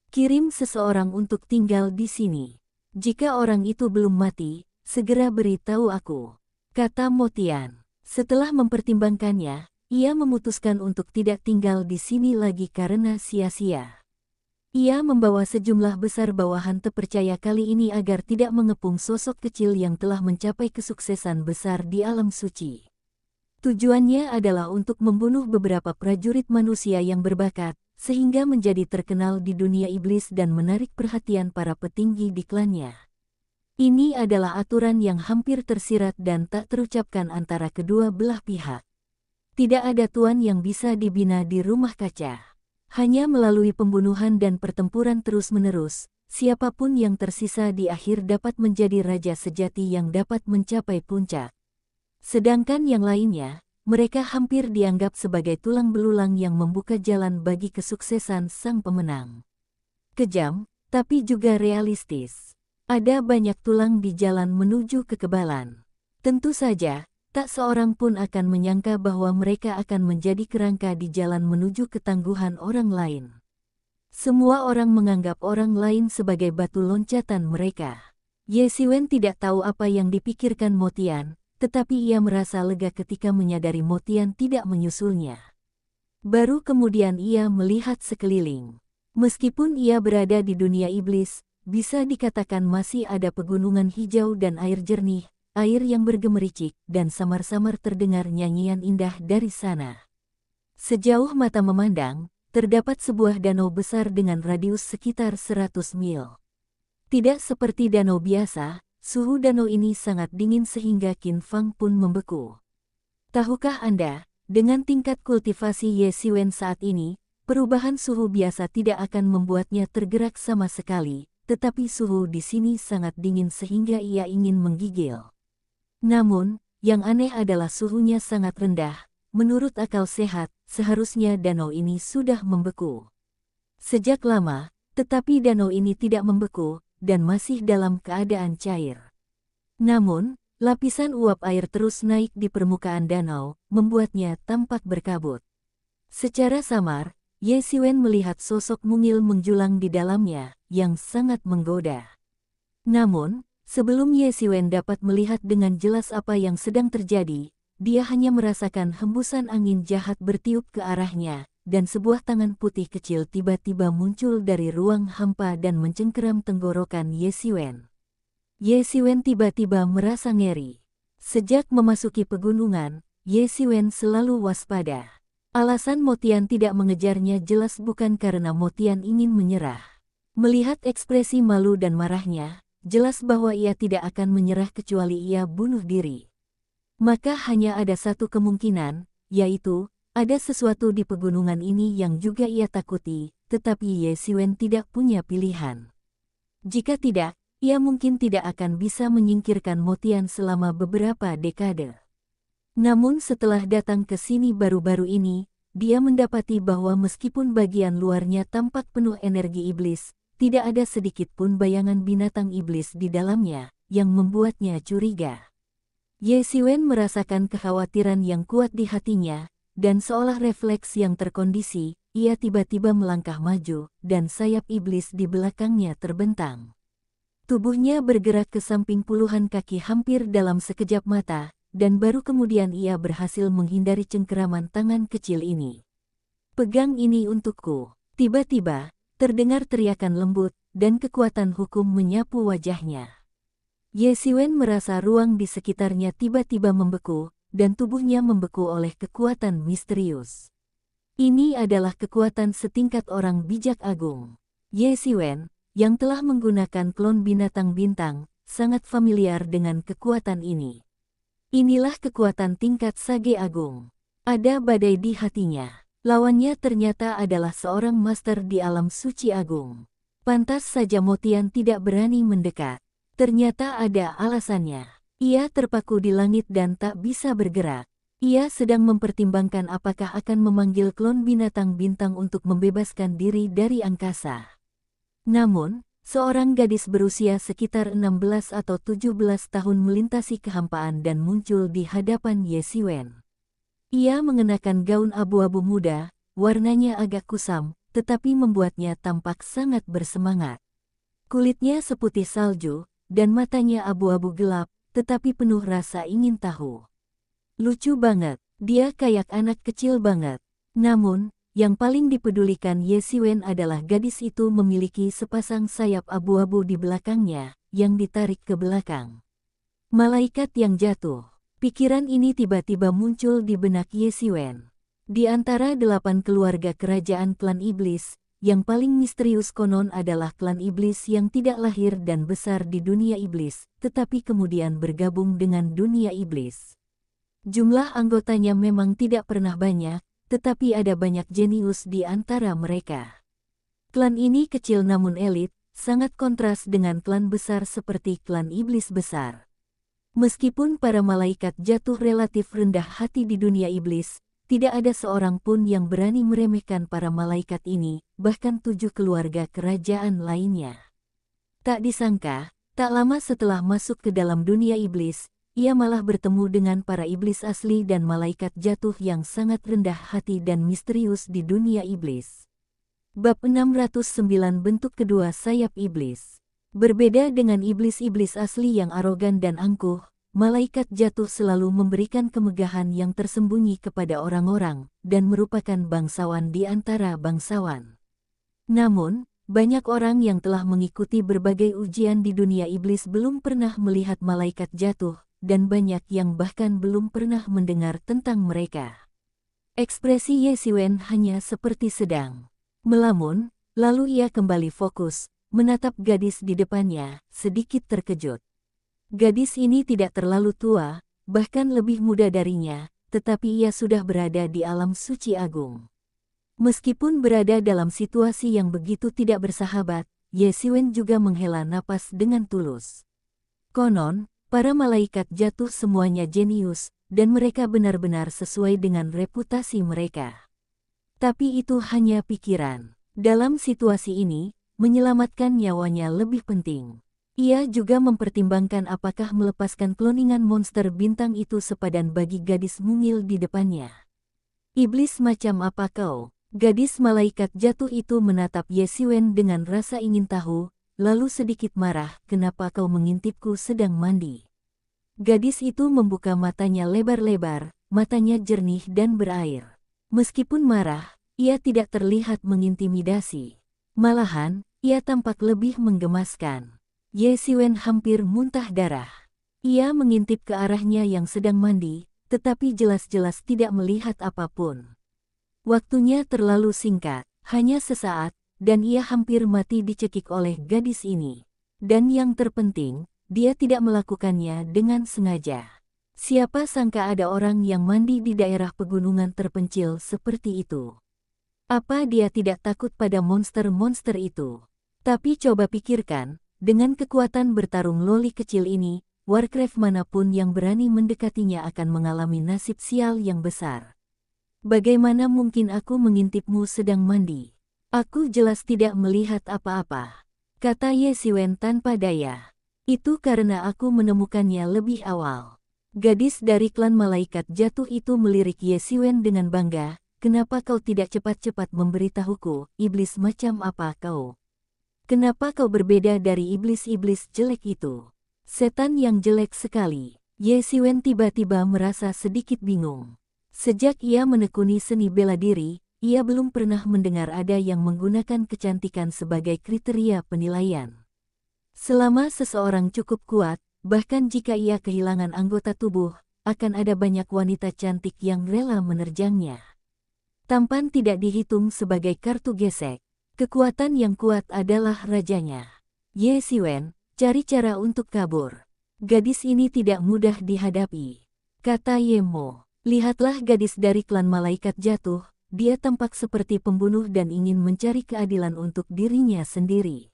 Kirim seseorang untuk tinggal di sini. Jika orang itu belum mati, segera beritahu aku, kata Mo Tian. Setelah mempertimbangkannya, ia memutuskan untuk tidak tinggal di sini lagi karena sia-sia. Ia membawa sejumlah besar bawahan terpercaya kali ini agar tidak mengepung sosok kecil yang telah mencapai kesuksesan besar di alam suci. Tujuannya adalah untuk membunuh beberapa prajurit manusia yang berbakat, sehingga menjadi terkenal di dunia iblis dan menarik perhatian para petinggi di klannya. Ini adalah aturan yang hampir tersirat dan tak terucapkan antara kedua belah pihak. Tidak ada tuan yang bisa dibina di rumah kaca. Hanya melalui pembunuhan dan pertempuran terus-menerus, siapapun yang tersisa di akhir dapat menjadi raja sejati yang dapat mencapai puncak. Sedangkan yang lainnya, mereka hampir dianggap sebagai tulang belulang yang membuka jalan bagi kesuksesan sang pemenang. Kejam, tapi juga realistis. Ada banyak tulang di jalan menuju kekebalan. Tentu saja, tak seorang pun akan menyangka bahwa mereka akan menjadi kerangka di jalan menuju ketangguhan orang lain. Semua orang menganggap orang lain sebagai batu loncatan mereka. Ye Siwen tidak tahu apa yang dipikirkan Mo Tian, tetapi ia merasa lega ketika menyadari Mo Tian tidak menyusulnya. Baru kemudian ia melihat sekeliling. Meskipun ia berada di dunia iblis, bisa dikatakan masih ada pegunungan hijau dan air jernih, air yang bergemericik, dan samar-samar terdengar nyanyian indah dari sana. Sejauh mata memandang, terdapat sebuah danau besar dengan radius sekitar 100 mil. Tidak seperti danau biasa, suhu danau ini sangat dingin sehingga Qin Fang pun membeku. Tahukah Anda, dengan tingkat kultivasi Ye Siwen saat ini, perubahan suhu biasa tidak akan membuatnya tergerak sama sekali, tetapi suhu di sini sangat dingin sehingga ia ingin menggigil. Namun, yang aneh adalah suhunya sangat rendah. Menurut akal sehat, seharusnya danau ini sudah membeku sejak lama, tetapi danau ini tidak membeku dan masih dalam keadaan cair. Namun, lapisan uap air terus naik di permukaan danau, membuatnya tampak berkabut. Secara samar, Ye Siwen melihat sosok mungil menjulang di dalamnya, yang sangat menggoda. Namun, sebelum Ye Siwen dapat melihat dengan jelas apa yang sedang terjadi, dia hanya merasakan hembusan angin jahat bertiup ke arahnya, dan sebuah tangan putih kecil tiba-tiba muncul dari ruang hampa dan mencengkeram tenggorokan Ye Siwen. Ye Siwen tiba-tiba merasa ngeri. Sejak memasuki pegunungan, Ye Siwen selalu waspada. Alasan Mo Tian tidak mengejarnya jelas bukan karena Mo Tian ingin menyerah. Melihat ekspresi malu dan marahnya, jelas bahwa ia tidak akan menyerah kecuali ia bunuh diri. Maka hanya ada satu kemungkinan, yaitu, ada sesuatu di pegunungan ini yang juga ia takuti, tetapi Ye Siwen tidak punya pilihan. Jika tidak, ia mungkin tidak akan bisa menyingkirkan Mo Tian selama beberapa dekade. Namun setelah datang ke sini baru-baru ini, dia mendapati bahwa meskipun bagian luarnya tampak penuh energi iblis, tidak ada sedikit pun bayangan binatang iblis di dalamnya, yang membuatnya curiga. Ye Siwen merasakan kekhawatiran yang kuat di hatinya, dan seolah refleks yang terkondisi, ia tiba-tiba melangkah maju, dan sayap iblis di belakangnya terbentang. Tubuhnya bergerak ke samping puluhan kaki hampir dalam sekejap mata, dan baru kemudian ia berhasil menghindari cengkeraman tangan kecil ini. "Pegang ini untukku." Tiba-tiba, terdengar teriakan lembut, dan kekuatan hukum menyapu wajahnya. Ye Siwen merasa ruang di sekitarnya tiba-tiba membeku, dan tubuhnya membeku oleh kekuatan misterius. Ini adalah kekuatan setingkat orang bijak agung. Ye Siwen, yang telah menggunakan klon binatang bintang, sangat familiar dengan kekuatan ini. Inilah kekuatan tingkat Sage Agung. Ada badai di hatinya. Lawannya ternyata adalah seorang master di alam suci agung. Pantas saja Mo Tian tidak berani mendekat. Ternyata ada alasannya. Ia terpaku di langit dan tak bisa bergerak. Ia sedang mempertimbangkan apakah akan memanggil klon binatang bintang untuk membebaskan diri dari angkasa. Namun, seorang gadis berusia sekitar 16 atau 17 tahun melintasi kehampaan dan muncul di hadapan Ye Siwen. Ia mengenakan gaun abu-abu muda, warnanya agak kusam, tetapi membuatnya tampak sangat bersemangat. Kulitnya seputih salju, dan matanya abu-abu gelap, tetapi penuh rasa ingin tahu. Lucu banget, dia kayak anak kecil banget. Namun, yang paling dipedulikan Ye Siwen adalah gadis itu memiliki sepasang sayap abu-abu di belakangnya, yang ditarik ke belakang. Malaikat yang jatuh. Pikiran ini tiba-tiba muncul di benak Ye Siwen. Di antara 8 keluarga kerajaan klan iblis, yang paling misterius konon adalah klan iblis yang tidak lahir dan besar di dunia iblis, tetapi kemudian bergabung dengan dunia iblis. Jumlah anggotanya memang tidak pernah banyak, tetapi ada banyak jenius di antara mereka. Klan ini kecil namun elit, sangat kontras dengan klan besar seperti klan iblis besar. Meskipun para malaikat jatuh relatif rendah hati di dunia iblis, tidak ada seorang pun yang berani meremehkan para malaikat ini, bahkan 7 keluarga kerajaan lainnya. Tak disangka, tak lama setelah masuk ke dalam dunia iblis, ia malah bertemu dengan para iblis asli dan malaikat jatuh yang sangat rendah hati dan misterius di dunia iblis. Bab 609 Bentuk kedua sayap iblis. Berbeda dengan iblis-iblis asli yang arogan dan angkuh, malaikat jatuh selalu memberikan kemegahan yang tersembunyi kepada orang-orang, dan merupakan bangsawan di antara bangsawan. Namun, banyak orang yang telah mengikuti berbagai ujian di dunia iblis belum pernah melihat malaikat jatuh, dan banyak yang bahkan belum pernah mendengar tentang mereka. Ekspresi Ye Siwen hanya seperti sedang melamun, lalu ia kembali fokus, menatap gadis di depannya, sedikit terkejut. Gadis ini tidak terlalu tua, bahkan lebih muda darinya, tetapi ia sudah berada di alam suci agung. Meskipun berada dalam situasi yang begitu tidak bersahabat, Ye Siwen juga menghela napas dengan tulus. Konon, para malaikat jatuh semuanya jenius, dan mereka benar-benar sesuai dengan reputasi mereka. Tapi itu hanya pikiran. Dalam situasi ini, menyelamatkan nyawanya lebih penting. Ia juga mempertimbangkan apakah melepaskan kloningan monster bintang itu sepadan bagi gadis mungil di depannya. Iblis macam apa kau? Gadis malaikat jatuh itu menatap Ye Siwen dengan rasa ingin tahu, lalu sedikit marah, kenapa kau mengintipku sedang mandi? Gadis itu membuka matanya lebar-lebar, matanya jernih dan berair. Meskipun marah, ia tidak terlihat mengintimidasi. Malahan, ia tampak lebih menggemaskan. Ye Siwen hampir muntah darah. Ia mengintip ke arahnya yang sedang mandi, tetapi jelas-jelas tidak melihat apapun. Waktunya terlalu singkat, hanya sesaat, dan ia hampir mati dicekik oleh gadis ini. Dan yang terpenting, dia tidak melakukannya dengan sengaja. Siapa sangka ada orang yang mandi di daerah pegunungan terpencil seperti itu. Apa dia tidak takut pada monster-monster itu? Tapi coba pikirkan, dengan kekuatan bertarung loli kecil ini, Warcraft manapun yang berani mendekatinya akan mengalami nasib sial yang besar. Bagaimana mungkin aku mengintipmu sedang mandi? Aku jelas tidak melihat apa-apa, kata Ye Siwen tanpa daya. Itu karena aku menemukannya lebih awal. Gadis dari klan malaikat jatuh itu melirik Ye Siwen dengan bangga. Kenapa kau tidak cepat-cepat memberitahuku, iblis macam apa kau? Kenapa kau berbeda dari iblis-iblis jelek itu? Setan yang jelek sekali. Ye Siwen tiba-tiba merasa sedikit bingung. Sejak ia menekuni seni bela diri, ia belum pernah mendengar ada yang menggunakan kecantikan sebagai kriteria penilaian. Selama seseorang cukup kuat, bahkan jika ia kehilangan anggota tubuh, akan ada banyak wanita cantik yang rela menerjangnya. Tampan tidak dihitung sebagai kartu gesek. Kekuatan yang kuat adalah rajanya. Ye Siwen, cari cara untuk kabur. Gadis ini tidak mudah dihadapi, kata Ye Mo. Lihatlah gadis dari klan malaikat jatuh, dia tampak seperti pembunuh dan ingin mencari keadilan untuk dirinya sendiri.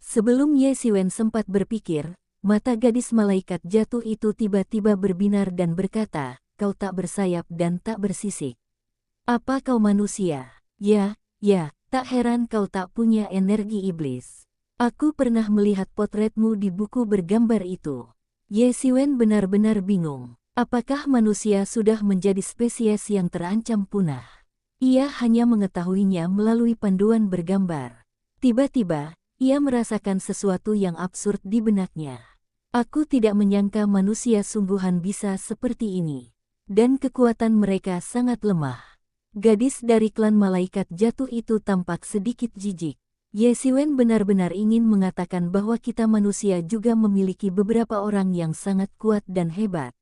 Sebelum Ye Siwen sempat berpikir, mata gadis malaikat jatuh itu tiba-tiba berbinar dan berkata, kau tak bersayap dan tak bersisik. Apa kau manusia? Ya, tak heran kau tak punya energi iblis. Aku pernah melihat potretmu di buku bergambar itu. Ye Siwen benar-benar bingung. Apakah manusia sudah menjadi spesies yang terancam punah? Ia hanya mengetahuinya melalui panduan bergambar. Tiba-tiba, ia merasakan sesuatu yang absurd di benaknya. Aku tidak menyangka manusia sungguhan bisa seperti ini. Dan kekuatan mereka sangat lemah. Gadis dari klan malaikat jatuh itu tampak sedikit jijik. Ye Siwen benar-benar ingin mengatakan bahwa kita manusia juga memiliki beberapa orang yang sangat kuat dan hebat.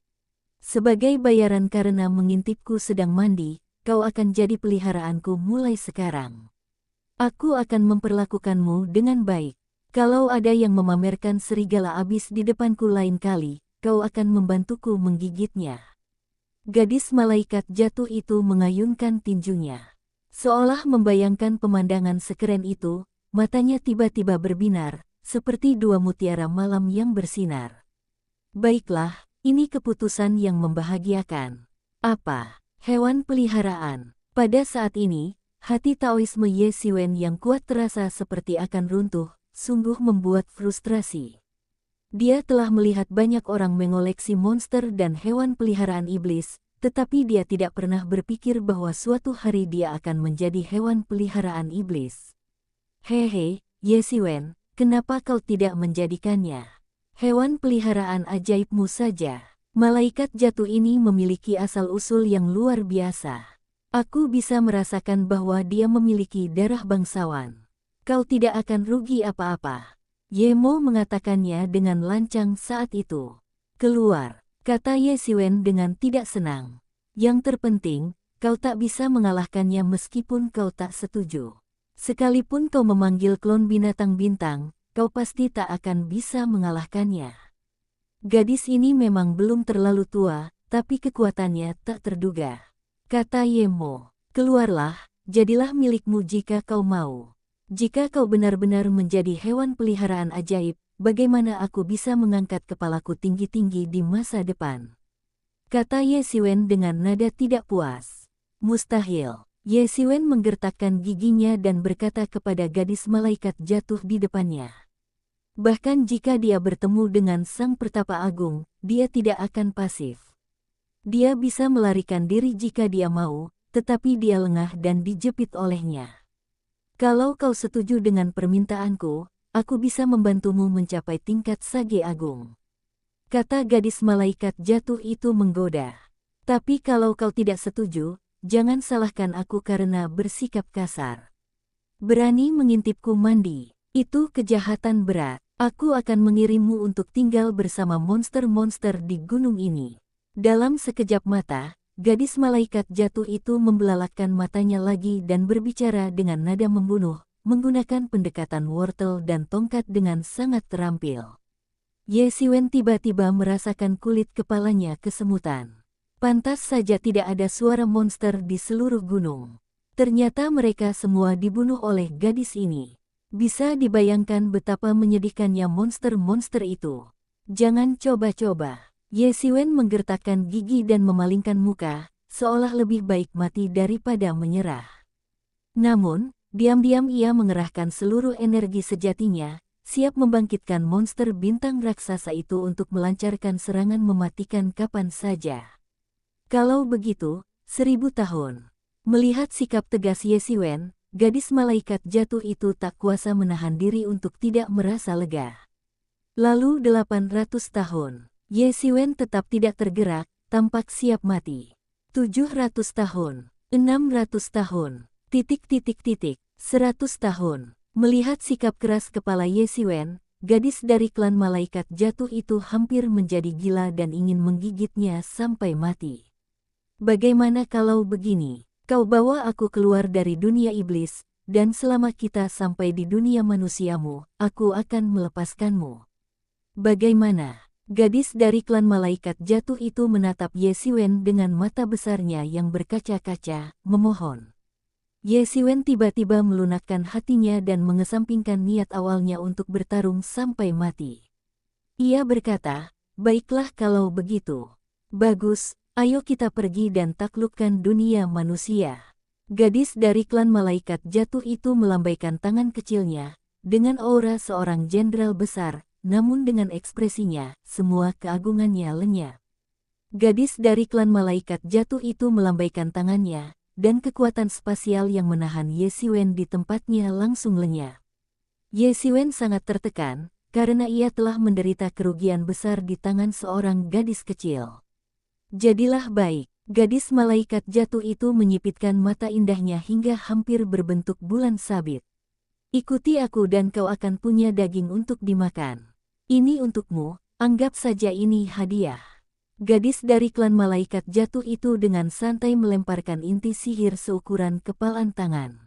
Sebagai bayaran karena mengintipku sedang mandi, kau akan jadi peliharaanku mulai sekarang. Aku akan memperlakukanmu dengan baik. Kalau ada yang memamerkan serigala abis di depanku lain kali, kau akan membantuku menggigitnya. Gadis malaikat jatuh itu mengayunkan tinjunya. Seolah membayangkan pemandangan sekeren itu, matanya tiba-tiba berbinar, seperti dua mutiara malam yang bersinar. Baiklah. Ini keputusan yang membahagiakan. Apa? Hewan peliharaan. Pada saat ini, hati Taoisme Ye Siwen yang kuat terasa seperti akan runtuh, sungguh membuat frustrasi. Dia telah melihat banyak orang mengoleksi monster dan hewan peliharaan iblis, tetapi dia tidak pernah berpikir bahwa suatu hari dia akan menjadi hewan peliharaan iblis. Hehe, Ye Xiwen, kenapa kau tidak menjadikannya hewan peliharaan ajaibmu saja? Malaikat jatuh ini memiliki asal-usul yang luar biasa. Aku bisa merasakan bahwa dia memiliki darah bangsawan. Kau tidak akan rugi apa-apa. Ye Mo mengatakannya dengan lancang saat itu. Keluar, kata Ye Xiwen dengan tidak senang. Yang terpenting, kau tak bisa mengalahkannya meskipun kau tak setuju. Sekalipun kau memanggil klon binatang bintang, kau pasti tak akan bisa mengalahkannya. Gadis ini memang belum terlalu tua, tapi kekuatannya tak terduga. Kata Ye Mo, keluarlah, jadilah milikmu jika kau mau. Jika kau benar-benar menjadi hewan peliharaan ajaib, bagaimana aku bisa mengangkat kepalaku tinggi-tinggi di masa depan? Kata Ye Xiwen dengan nada tidak puas. Mustahil. Ye Xiwen menggertakkan giginya dan berkata kepada gadis malaikat jatuh di depannya. Bahkan jika dia bertemu dengan sang pertapa agung, dia tidak akan pasif. Dia bisa melarikan diri jika dia mau, tetapi dia lengah dan dijepit olehnya. Kalau kau setuju dengan permintaanku, aku bisa membantumu mencapai tingkat Sage Agung. Kata gadis malaikat jatuh itu menggoda. Tapi kalau kau tidak setuju, jangan salahkan aku karena bersikap kasar. Berani mengintipku mandi, itu kejahatan berat. Aku akan mengirimmu untuk tinggal bersama monster-monster di gunung ini. Dalam sekejap mata, gadis malaikat jatuh itu membelalakkan matanya lagi dan berbicara dengan nada membunuh, menggunakan pendekatan wortel dan tongkat dengan sangat terampil. Ye Xiwen tiba-tiba merasakan kulit kepalanya kesemutan. Pantas saja tidak ada suara monster di seluruh gunung. Ternyata mereka semua dibunuh oleh gadis ini. Bisa dibayangkan betapa menyedihkannya monster-monster itu. Jangan coba-coba. Ye Xiwen menggertakkan gigi dan memalingkan muka, seolah lebih baik mati daripada menyerah. Namun, diam-diam ia mengerahkan seluruh energi sejatinya, siap membangkitkan monster bintang raksasa itu untuk melancarkan serangan mematikan kapan saja. Kalau begitu, 1000 tahun. Melihat sikap tegas Ye Xiwen, gadis malaikat jatuh itu tak kuasa menahan diri untuk tidak merasa lega. Lalu 800 tahun. Ye Xiwen tetap tidak tergerak, tampak siap mati. 700 tahun, 600 tahun, 100 tahun. Melihat sikap keras kepala Ye Xiwen, gadis dari klan malaikat jatuh itu hampir menjadi gila dan ingin menggigitnya sampai mati. Bagaimana kalau begini? Kau bawa aku keluar dari dunia iblis, dan selama kita sampai di dunia manusiamu, aku akan melepaskanmu. Bagaimana? Gadis dari klan malaikat jatuh itu menatap Ye Xiwen dengan mata besarnya yang berkaca-kaca, memohon. Ye Xiwen tiba-tiba melunakkan hatinya dan mengesampingkan niat awalnya untuk bertarung sampai mati. Ia berkata, baiklah kalau begitu. Bagus, ayo kita pergi dan taklukkan dunia manusia. Gadis dari klan malaikat jatuh itu melambaikan tangan kecilnya, dengan aura seorang jenderal besar, namun dengan ekspresinya, semua keagungannya lenyap. Gadis dari klan malaikat jatuh itu melambaikan tangannya, dan kekuatan spasial yang menahan Ye Xiwen di tempatnya langsung lenyap. Ye Xiwen sangat tertekan, karena ia telah menderita kerugian besar di tangan seorang gadis kecil. Jadilah baik, gadis malaikat jatuh itu menyipitkan mata indahnya hingga hampir berbentuk bulan sabit. Ikuti aku dan kau akan punya daging untuk dimakan. Ini untukmu, anggap saja ini hadiah. Gadis dari klan malaikat jatuh itu dengan santai melemparkan inti sihir seukuran kepalan tangan.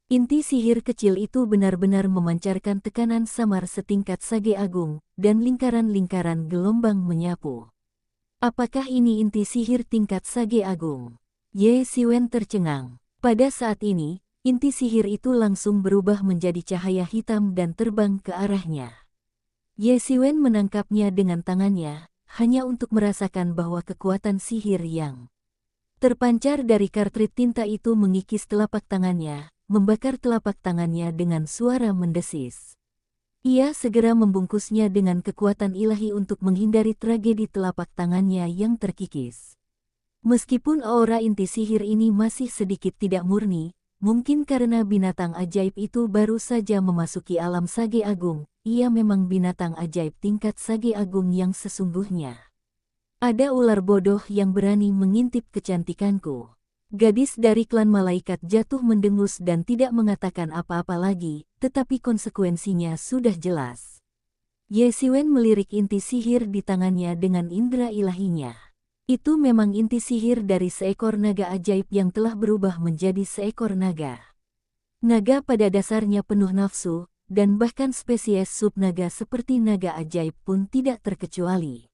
Inti sihir kecil itu benar-benar memancarkan tekanan samar setingkat Sage Agung, dan lingkaran-lingkaran gelombang menyapu. Apakah ini inti sihir tingkat Sage Agung? Ye Xiwen tercengang. Pada saat ini, inti sihir itu langsung berubah menjadi cahaya hitam dan terbang ke arahnya. Ye Xiwen menangkapnya dengan tangannya, hanya untuk merasakan bahwa kekuatan sihir yang terpancar dari kartrit tinta itu mengikis telapak tangannya, membakar telapak tangannya dengan suara mendesis. Ia segera membungkusnya dengan kekuatan ilahi untuk menghindari tragedi telapak tangannya yang terkikis. Meskipun aura inti sihir ini masih sedikit tidak murni, mungkin karena binatang ajaib itu baru saja memasuki alam Sage Agung, ia memang binatang ajaib tingkat Sage Agung yang sesungguhnya. Ada ular bodoh yang berani mengintip kecantikanku. Gadis dari klan malaikat jatuh mendengus dan tidak mengatakan apa-apa lagi, tetapi konsekuensinya sudah jelas. Ye Siwen melirik inti sihir di tangannya dengan indera ilahinya. Itu memang inti sihir dari seekor naga ajaib yang telah berubah menjadi seekor naga. Naga pada dasarnya penuh nafsu, dan bahkan spesies subnaga seperti naga ajaib pun tidak terkecuali.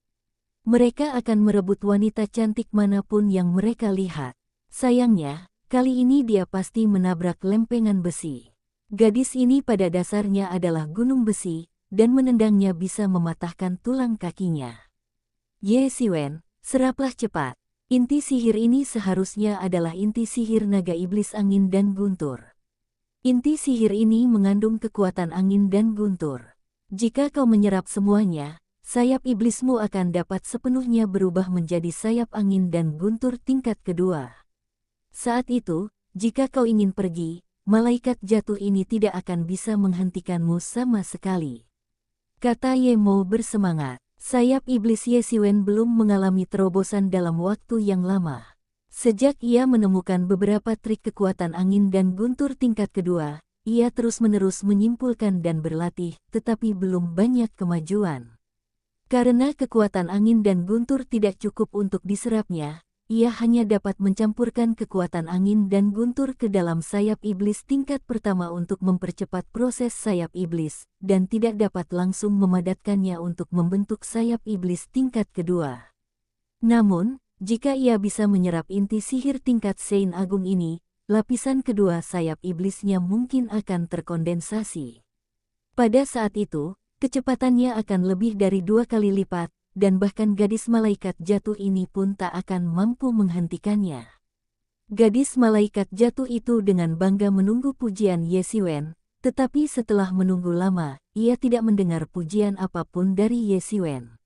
Mereka akan merebut wanita cantik manapun yang mereka lihat. Sayangnya, kali ini dia pasti menabrak lempengan besi. Gadis ini pada dasarnya adalah gunung besi, dan menendangnya bisa mematahkan tulang kakinya. Ye Siwen, seraplah cepat. Inti sihir ini seharusnya adalah inti sihir naga iblis angin dan guntur. Inti sihir ini mengandung kekuatan angin dan guntur. Jika kau menyerap semuanya, sayap iblismu akan dapat sepenuhnya berubah menjadi sayap angin dan guntur tingkat kedua. Saat itu, jika kau ingin pergi, malaikat jatuh ini tidak akan bisa menghentikanmu sama sekali. Kata Ye Mo bersemangat. Sayap iblis Ye Siwen belum mengalami terobosan dalam waktu yang lama. Sejak ia menemukan beberapa trik kekuatan angin dan guntur tingkat kedua, ia terus-menerus menyimpulkan dan berlatih, tetapi belum banyak kemajuan. Karena kekuatan angin dan guntur tidak cukup untuk diserapnya, ia hanya dapat mencampurkan kekuatan angin dan guntur ke dalam sayap iblis tingkat pertama untuk mempercepat proses sayap iblis, dan tidak dapat langsung memadatkannya untuk membentuk sayap iblis tingkat kedua. Namun, jika ia bisa menyerap inti sihir tingkat Sein Agung ini, lapisan kedua sayap iblisnya mungkin akan terkondensasi. Pada saat itu, kecepatannya akan lebih dari 2 kali lipat, dan bahkan gadis malaikat jatuh ini pun tak akan mampu menghentikannya. Gadis malaikat jatuh itu dengan bangga menunggu pujian Ye Siwen, tetapi setelah menunggu lama, ia tidak mendengar pujian apapun dari Ye Siwen.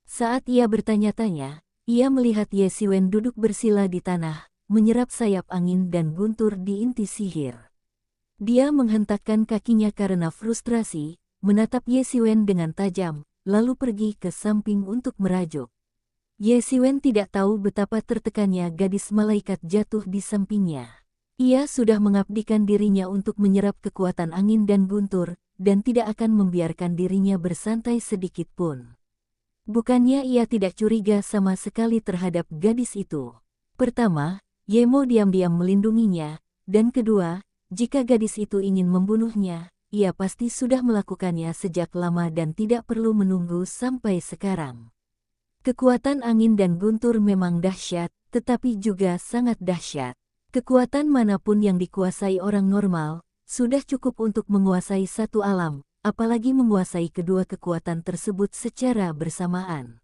Saat ia bertanya-tanya, ia melihat Ye Siwen duduk bersila di tanah, menyerap sayap angin dan guntur di inti sihir. Dia menghentakkan kakinya karena frustrasi, menatap Ye Siwen dengan tajam, lalu pergi ke samping untuk merajuk. Ye Siwen tidak tahu betapa tertekannya gadis malaikat jatuh di sampingnya. Ia sudah mengabdikan dirinya untuk menyerap kekuatan angin dan guntur, dan tidak akan membiarkan dirinya bersantai sedikit pun. Bukannya ia tidak curiga sama sekali terhadap gadis itu. Pertama, Ye Mo diam-diam melindunginya, dan kedua, jika gadis itu ingin membunuhnya, ia pasti sudah melakukannya sejak lama dan tidak perlu menunggu sampai sekarang. Kekuatan angin dan guntur memang dahsyat, tetapi juga sangat dahsyat. Kekuatan manapun yang dikuasai orang normal, sudah cukup untuk menguasai satu alam, apalagi menguasai kedua kekuatan tersebut secara bersamaan.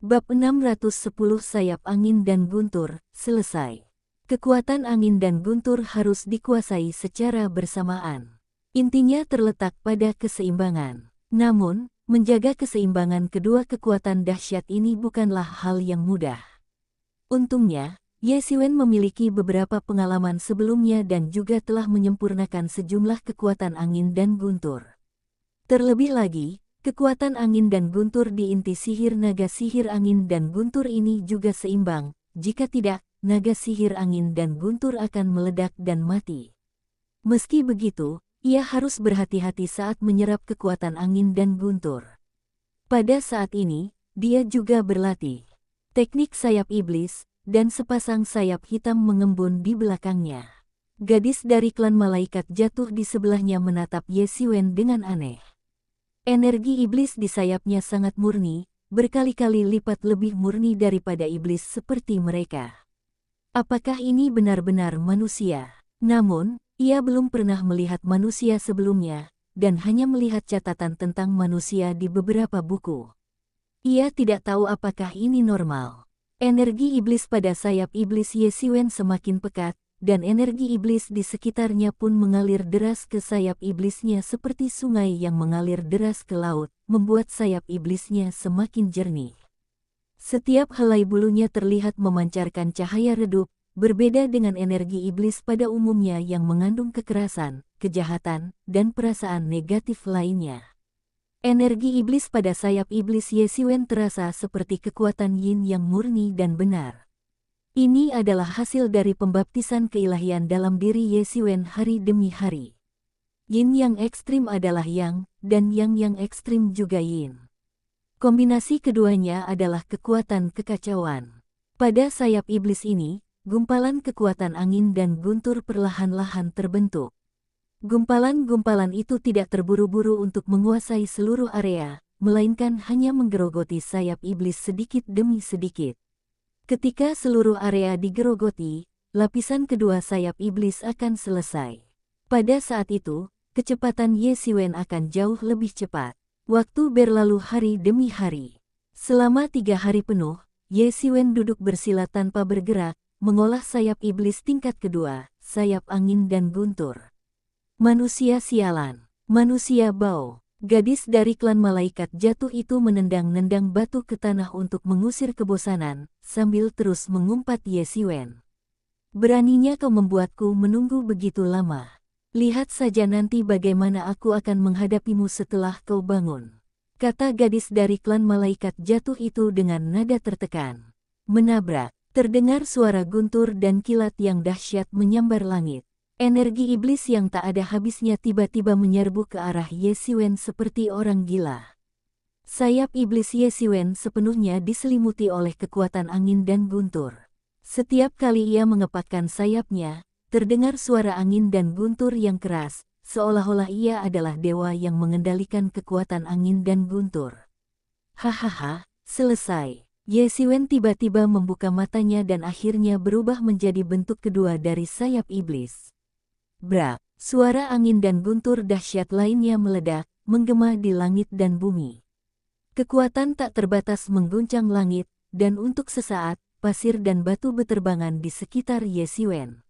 Bab 610 Sayap Angin dan Guntur, selesai. Kekuatan angin dan guntur harus dikuasai secara bersamaan. Intinya terletak pada keseimbangan. Namun, menjaga keseimbangan kedua kekuatan dahsyat ini bukanlah hal yang mudah. Untungnya, Ye Siwen memiliki beberapa pengalaman sebelumnya dan juga telah menyempurnakan sejumlah kekuatan angin dan guntur. Terlebih lagi, kekuatan angin dan guntur di inti sihir naga sihir angin dan guntur ini juga seimbang. Jika tidak, naga sihir angin dan guntur akan meledak dan mati. Meski begitu, ia harus berhati-hati saat menyerap kekuatan angin dan guntur. Pada saat ini, dia juga berlatih teknik sayap iblis, dan sepasang sayap hitam mengembun di belakangnya. Gadis dari klan malaikat jatuh di sebelahnya menatap Ye Siwen dengan aneh. Energi iblis di sayapnya sangat murni, berkali-kali lipat lebih murni daripada iblis seperti mereka. Apakah ini benar-benar manusia? Namun, ia belum pernah melihat manusia sebelumnya, dan hanya melihat catatan tentang manusia di beberapa buku. Ia tidak tahu apakah ini normal. Energi iblis pada sayap iblis Ye Siwen semakin pekat, dan energi iblis di sekitarnya pun mengalir deras ke sayap iblisnya seperti sungai yang mengalir deras ke laut, membuat sayap iblisnya semakin jernih. Setiap helai bulunya terlihat memancarkan cahaya redup, berbeda dengan energi iblis pada umumnya yang mengandung kekerasan, kejahatan, dan perasaan negatif lainnya. Energi iblis pada sayap iblis Ye Xiwen terasa seperti kekuatan yin yang murni dan benar. Ini adalah hasil dari pembaptisan keilahian dalam diri Ye Xiwen hari demi hari. Yin yang ekstrim adalah yang, dan yang ekstrim juga yin. Kombinasi keduanya adalah kekuatan kekacauan. Pada sayap iblis ini, gumpalan kekuatan angin dan guntur perlahan-lahan terbentuk. Gumpalan-gumpalan itu tidak terburu-buru untuk menguasai seluruh area, melainkan hanya menggerogoti sayap iblis sedikit demi sedikit. Ketika seluruh area digerogoti, lapisan kedua sayap iblis akan selesai. Pada saat itu, kecepatan Ye Xiwen akan jauh lebih cepat. Waktu berlalu hari demi hari. Selama 3 hari penuh, Ye Xiwen duduk bersila tanpa bergerak, mengolah sayap iblis tingkat kedua, sayap angin dan guntur. Manusia sialan, manusia bau. Gadis dari klan malaikat jatuh itu menendang-nendang batu ke tanah untuk mengusir kebosanan, sambil terus mengumpat Ye Xiwen. Beraninya kau membuatku menunggu begitu lama. Lihat saja nanti bagaimana aku akan menghadapimu setelah kau bangun. Kata gadis dari klan malaikat jatuh itu dengan nada tertekan. Menabrak, terdengar suara guntur dan kilat yang dahsyat menyambar langit. Energi iblis yang tak ada habisnya tiba-tiba menyerbu ke arah Ye Xiwen seperti orang gila. Sayap iblis Ye Xiwen sepenuhnya diselimuti oleh kekuatan angin dan guntur. Setiap kali ia mengepakkan sayapnya, terdengar suara angin dan guntur yang keras, seolah-olah ia adalah dewa yang mengendalikan kekuatan angin dan guntur. Hahaha, selesai. Ye Xiwen tiba-tiba membuka matanya dan akhirnya berubah menjadi bentuk kedua dari sayap iblis. Brak, suara angin dan guntur dahsyat lainnya meledak, menggema di langit dan bumi. Kekuatan tak terbatas mengguncang langit, dan untuk sesaat, pasir dan batu beterbangan di sekitar Ye Xiwen.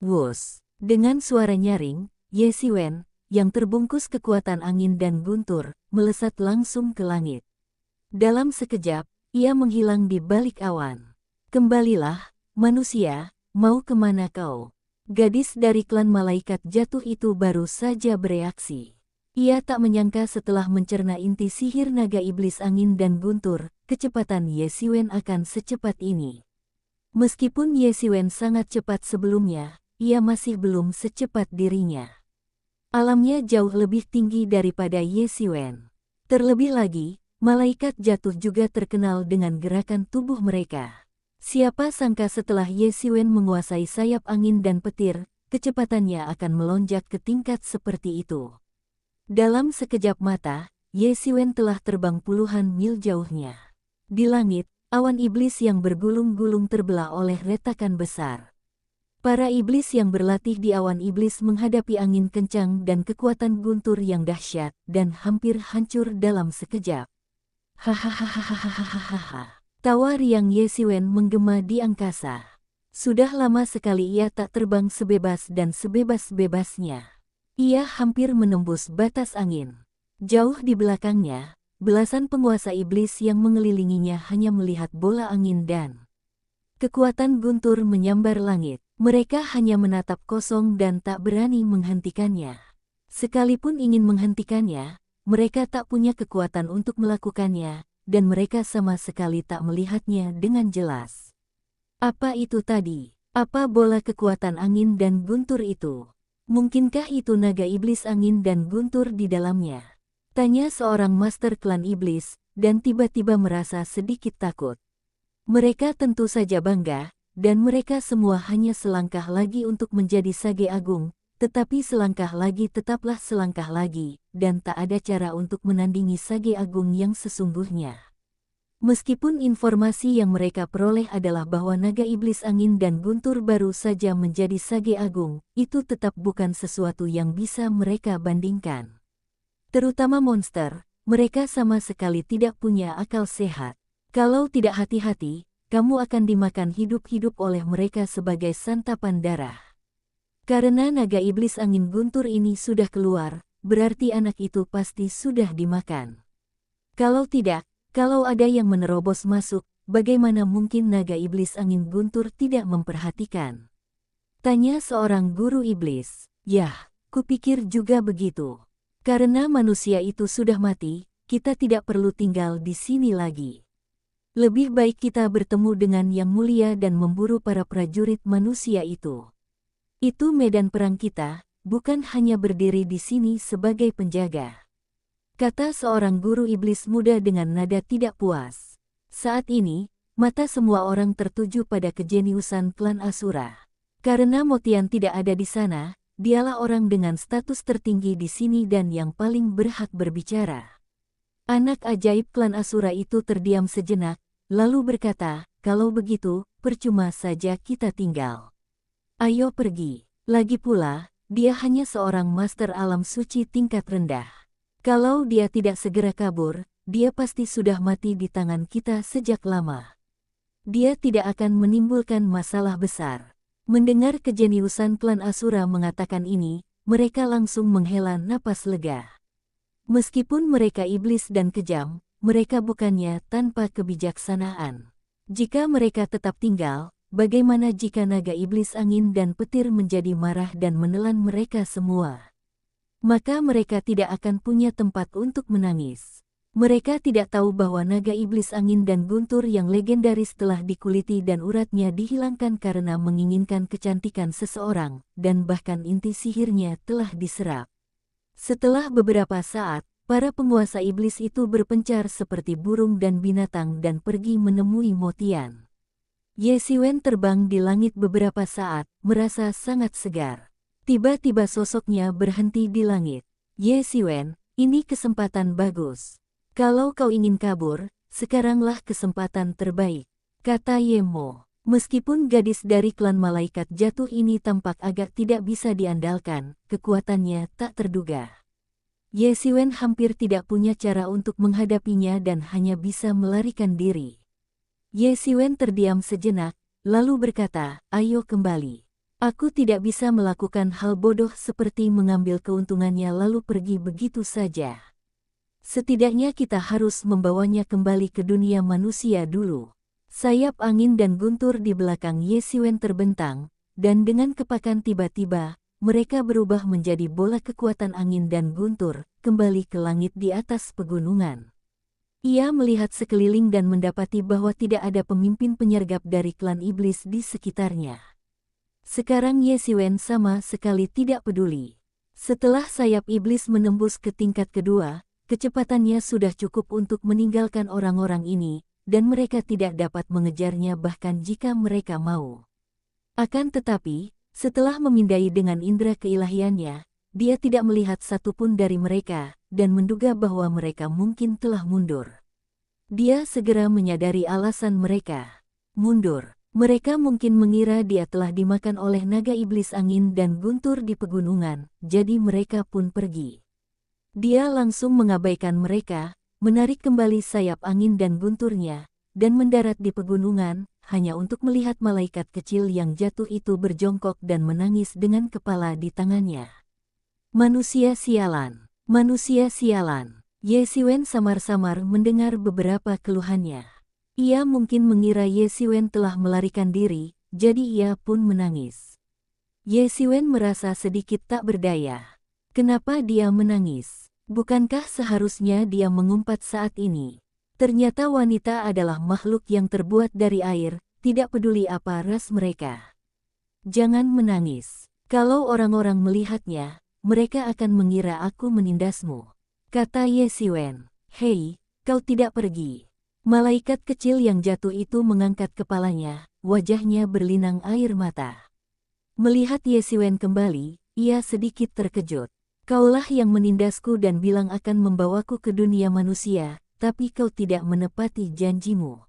Wus, dengan suara nyaring, Ye Xiwen, yang terbungkus kekuatan angin dan guntur, melesat langsung ke langit. Dalam sekejap, ia menghilang di balik awan. Kembalilah, manusia, mau kemana kau? Gadis dari klan malaikat jatuh itu baru saja bereaksi. Ia tak menyangka setelah mencerna inti sihir naga iblis angin dan guntur, kecepatan Ye Xiwen akan secepat ini. Meskipun Ye Xiwen sangat cepat sebelumnya, ia masih belum secepat dirinya. Alamnya jauh lebih tinggi daripada Ye Xiwen. Terlebih lagi, malaikat jatuh juga terkenal dengan gerakan tubuh mereka. Siapa sangka setelah Ye Xiwen menguasai sayap angin dan petir, kecepatannya akan melonjak ke tingkat seperti itu. Dalam sekejap mata, Ye Xiwen telah terbang puluhan mil jauhnya. Di langit, awan iblis yang bergulung-gulung terbelah oleh retakan besar. Para iblis yang berlatih di awan iblis menghadapi angin kencang dan kekuatan guntur yang dahsyat dan hampir hancur dalam sekejap. Hahaha. Tawa riang Ye Xiwen menggema di angkasa. Sudah lama sekali ia tak terbang sebebas dan sebebas-bebasnya. Ia hampir menembus batas angin. Jauh di belakangnya, belasan penguasa iblis yang mengelilinginya hanya melihat bola angin dan kekuatan guntur menyambar langit. Mereka hanya menatap kosong dan tak berani menghentikannya. Sekalipun ingin menghentikannya, mereka tak punya kekuatan untuk melakukannya, dan mereka sama sekali tak melihatnya dengan jelas. Apa itu tadi? Apa bola kekuatan angin dan guntur itu? Mungkinkah itu naga iblis angin dan guntur di dalamnya? Tanya seorang master klan iblis, dan tiba-tiba merasa sedikit takut. Mereka tentu saja bangga, dan mereka semua hanya selangkah lagi untuk menjadi sage agung, tetapi selangkah lagi tetaplah selangkah lagi, dan tak ada cara untuk menandingi sage agung yang sesungguhnya. Meskipun informasi yang mereka peroleh adalah bahwa naga iblis angin dan guntur baru saja menjadi sage agung, itu tetap bukan sesuatu yang bisa mereka bandingkan. Terutama monster, mereka sama sekali tidak punya akal sehat. Kalau tidak hati-hati, kamu akan dimakan hidup-hidup oleh mereka sebagai santapan darah. Karena naga iblis angin guntur ini sudah keluar, berarti anak itu pasti sudah dimakan. Kalau tidak, kalau ada yang menerobos masuk, bagaimana mungkin naga iblis angin guntur tidak memperhatikan? Tanya seorang guru iblis. Yah, kupikir juga begitu. Karena manusia itu sudah mati, kita tidak perlu tinggal di sini lagi. Lebih baik kita bertemu dengan Yang Mulia dan memburu para prajurit manusia itu. Itu medan perang kita, bukan hanya berdiri di sini sebagai penjaga. Kata seorang guru iblis muda dengan nada tidak puas. Saat ini, mata semua orang tertuju pada kejeniusan klan Asura. Karena Motian tidak ada di sana, dialah orang dengan status tertinggi di sini dan yang paling berhak berbicara. Anak ajaib klan Asura itu terdiam sejenak, lalu berkata, kalau begitu, percuma saja kita tinggal. Ayo pergi. Lagi pula, dia hanya seorang master alam suci tingkat rendah. Kalau dia tidak segera kabur, dia pasti sudah mati di tangan kita sejak lama. Dia tidak akan menimbulkan masalah besar. Mendengar kejeniusan klan Asura mengatakan ini, mereka langsung menghela napas lega. Meskipun mereka iblis dan kejam, mereka bukannya tanpa kebijaksanaan. Jika mereka tetap tinggal, bagaimana jika naga iblis angin dan petir menjadi marah dan menelan mereka semua? Maka mereka tidak akan punya tempat untuk menangis. Mereka tidak tahu bahwa naga iblis angin dan guntur yang legendaris telah dikuliti dan uratnya dihilangkan karena menginginkan kecantikan seseorang, dan bahkan inti sihirnya telah diserap. Setelah beberapa saat, para penguasa iblis itu berpencar seperti burung dan binatang dan pergi menemui Motian. Ye Siwen terbang di langit beberapa saat, merasa sangat segar. Tiba-tiba sosoknya berhenti di langit. Ye Siwen, ini kesempatan bagus. Kalau kau ingin kabur, sekaranglah kesempatan terbaik, kata Yemo. Meskipun gadis dari klan malaikat jatuh ini tampak agak tidak bisa diandalkan, kekuatannya tak terduga. Ye Siwen hampir tidak punya cara untuk menghadapinya dan hanya bisa melarikan diri. Ye Siwen terdiam sejenak, lalu berkata, ayo kembali. Aku tidak bisa melakukan hal bodoh seperti mengambil keuntungannya lalu pergi begitu saja. Setidaknya kita harus membawanya kembali ke dunia manusia dulu. Sayap angin dan guntur di belakang Ye Siwen terbentang, dan dengan kepakan tiba-tiba, mereka berubah menjadi bola kekuatan angin dan guntur, kembali ke langit di atas pegunungan. Ia melihat sekeliling dan mendapati bahwa tidak ada pemimpin penyergap dari klan iblis di sekitarnya. Sekarang Ye Siwen sama sekali tidak peduli. Setelah sayap iblis menembus ke tingkat kedua, kecepatannya sudah cukup untuk meninggalkan orang-orang ini, dan mereka tidak dapat mengejarnya bahkan jika mereka mau. Akan tetapi, setelah memindai dengan indera keilahiannya, dia tidak melihat satupun dari mereka, dan menduga bahwa mereka mungkin telah mundur. Dia segera menyadari alasan mereka. Mundur. Mereka mungkin mengira dia telah dimakan oleh naga iblis angin dan guntur di pegunungan, jadi mereka pun pergi. Dia langsung mengabaikan mereka, menarik kembali sayap angin dan gunturnya, dan mendarat di pegunungan, hanya untuk melihat malaikat kecil yang jatuh itu berjongkok dan menangis dengan kepala di tangannya. Manusia sialan, manusia sialan. Ye Siwen samar-samar mendengar beberapa keluhannya. Ia mungkin mengira Ye Siwen telah melarikan diri, jadi ia pun menangis. Ye Siwen merasa sedikit tak berdaya. Kenapa dia menangis? Bukankah seharusnya dia mengumpat saat ini? Ternyata wanita adalah makhluk yang terbuat dari air, tidak peduli apa ras mereka. Jangan menangis. Kalau orang-orang melihatnya, mereka akan mengira aku menindasmu, kata Ye Siwen. Hei, kau tidak pergi. Malaikat kecil yang jatuh itu mengangkat kepalanya, wajahnya berlinang air mata. Melihat Ye Siwen kembali, ia sedikit terkejut. Kaulah yang menindasku dan bilang akan membawaku ke dunia manusia, tapi kau tidak menepati janjimu.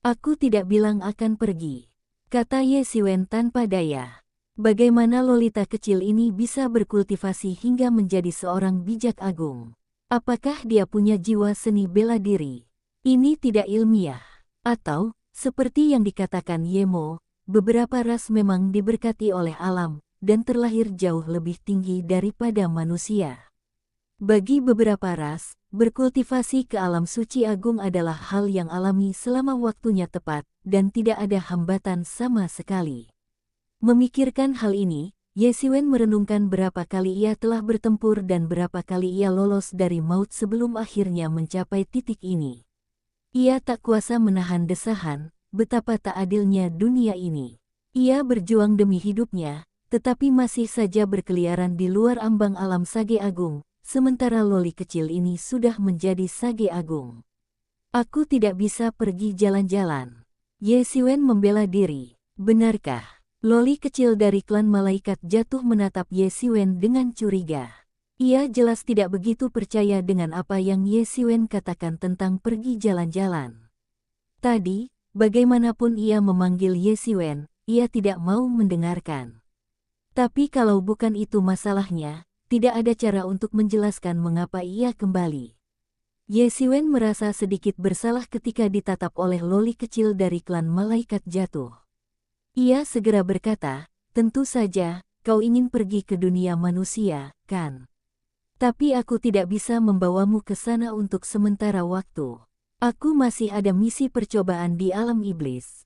Aku tidak bilang akan pergi, kata Ye Siwen tanpa daya. Bagaimana lolita kecil ini bisa berkultivasi hingga menjadi seorang bijak agung? Apakah dia punya jiwa seni bela diri? Ini tidak ilmiah. Atau, Seperti yang dikatakan Yemo, beberapa ras memang diberkati oleh alam dan terlahir jauh lebih tinggi daripada manusia. Bagi beberapa ras, berkultivasi ke alam suci agung adalah hal yang alami selama waktunya tepat dan tidak ada hambatan sama sekali. Memikirkan hal ini, Ye Xiwen merenungkan berapa kali ia telah bertempur dan berapa kali ia lolos dari maut sebelum akhirnya mencapai titik ini. Ia tak kuasa menahan desahan, betapa tak adilnya dunia ini. Ia berjuang demi hidupnya, tetapi masih saja berkeliaran di luar ambang alam Sage Agung, sementara loli kecil ini sudah menjadi Sage Agung. Aku tidak bisa pergi jalan-jalan. Ye Xiwen membela diri. Benarkah? Loli kecil dari klan malaikat jatuh menatap Ye Xiwen dengan curiga. Ia jelas tidak begitu percaya dengan apa yang Ye Xiwen katakan tentang pergi jalan-jalan. Tadi, bagaimanapun ia memanggil Ye Xiwen, ia tidak mau mendengarkan. Tapi kalau bukan itu masalahnya, tidak ada cara untuk menjelaskan mengapa ia kembali. Ye Xiwen merasa sedikit bersalah ketika ditatap oleh loli kecil dari klan malaikat jatuh. Ia segera berkata, tentu saja, kau ingin pergi ke dunia manusia, kan? Tapi aku tidak bisa membawamu ke sana untuk sementara waktu. Aku masih ada misi percobaan di alam iblis.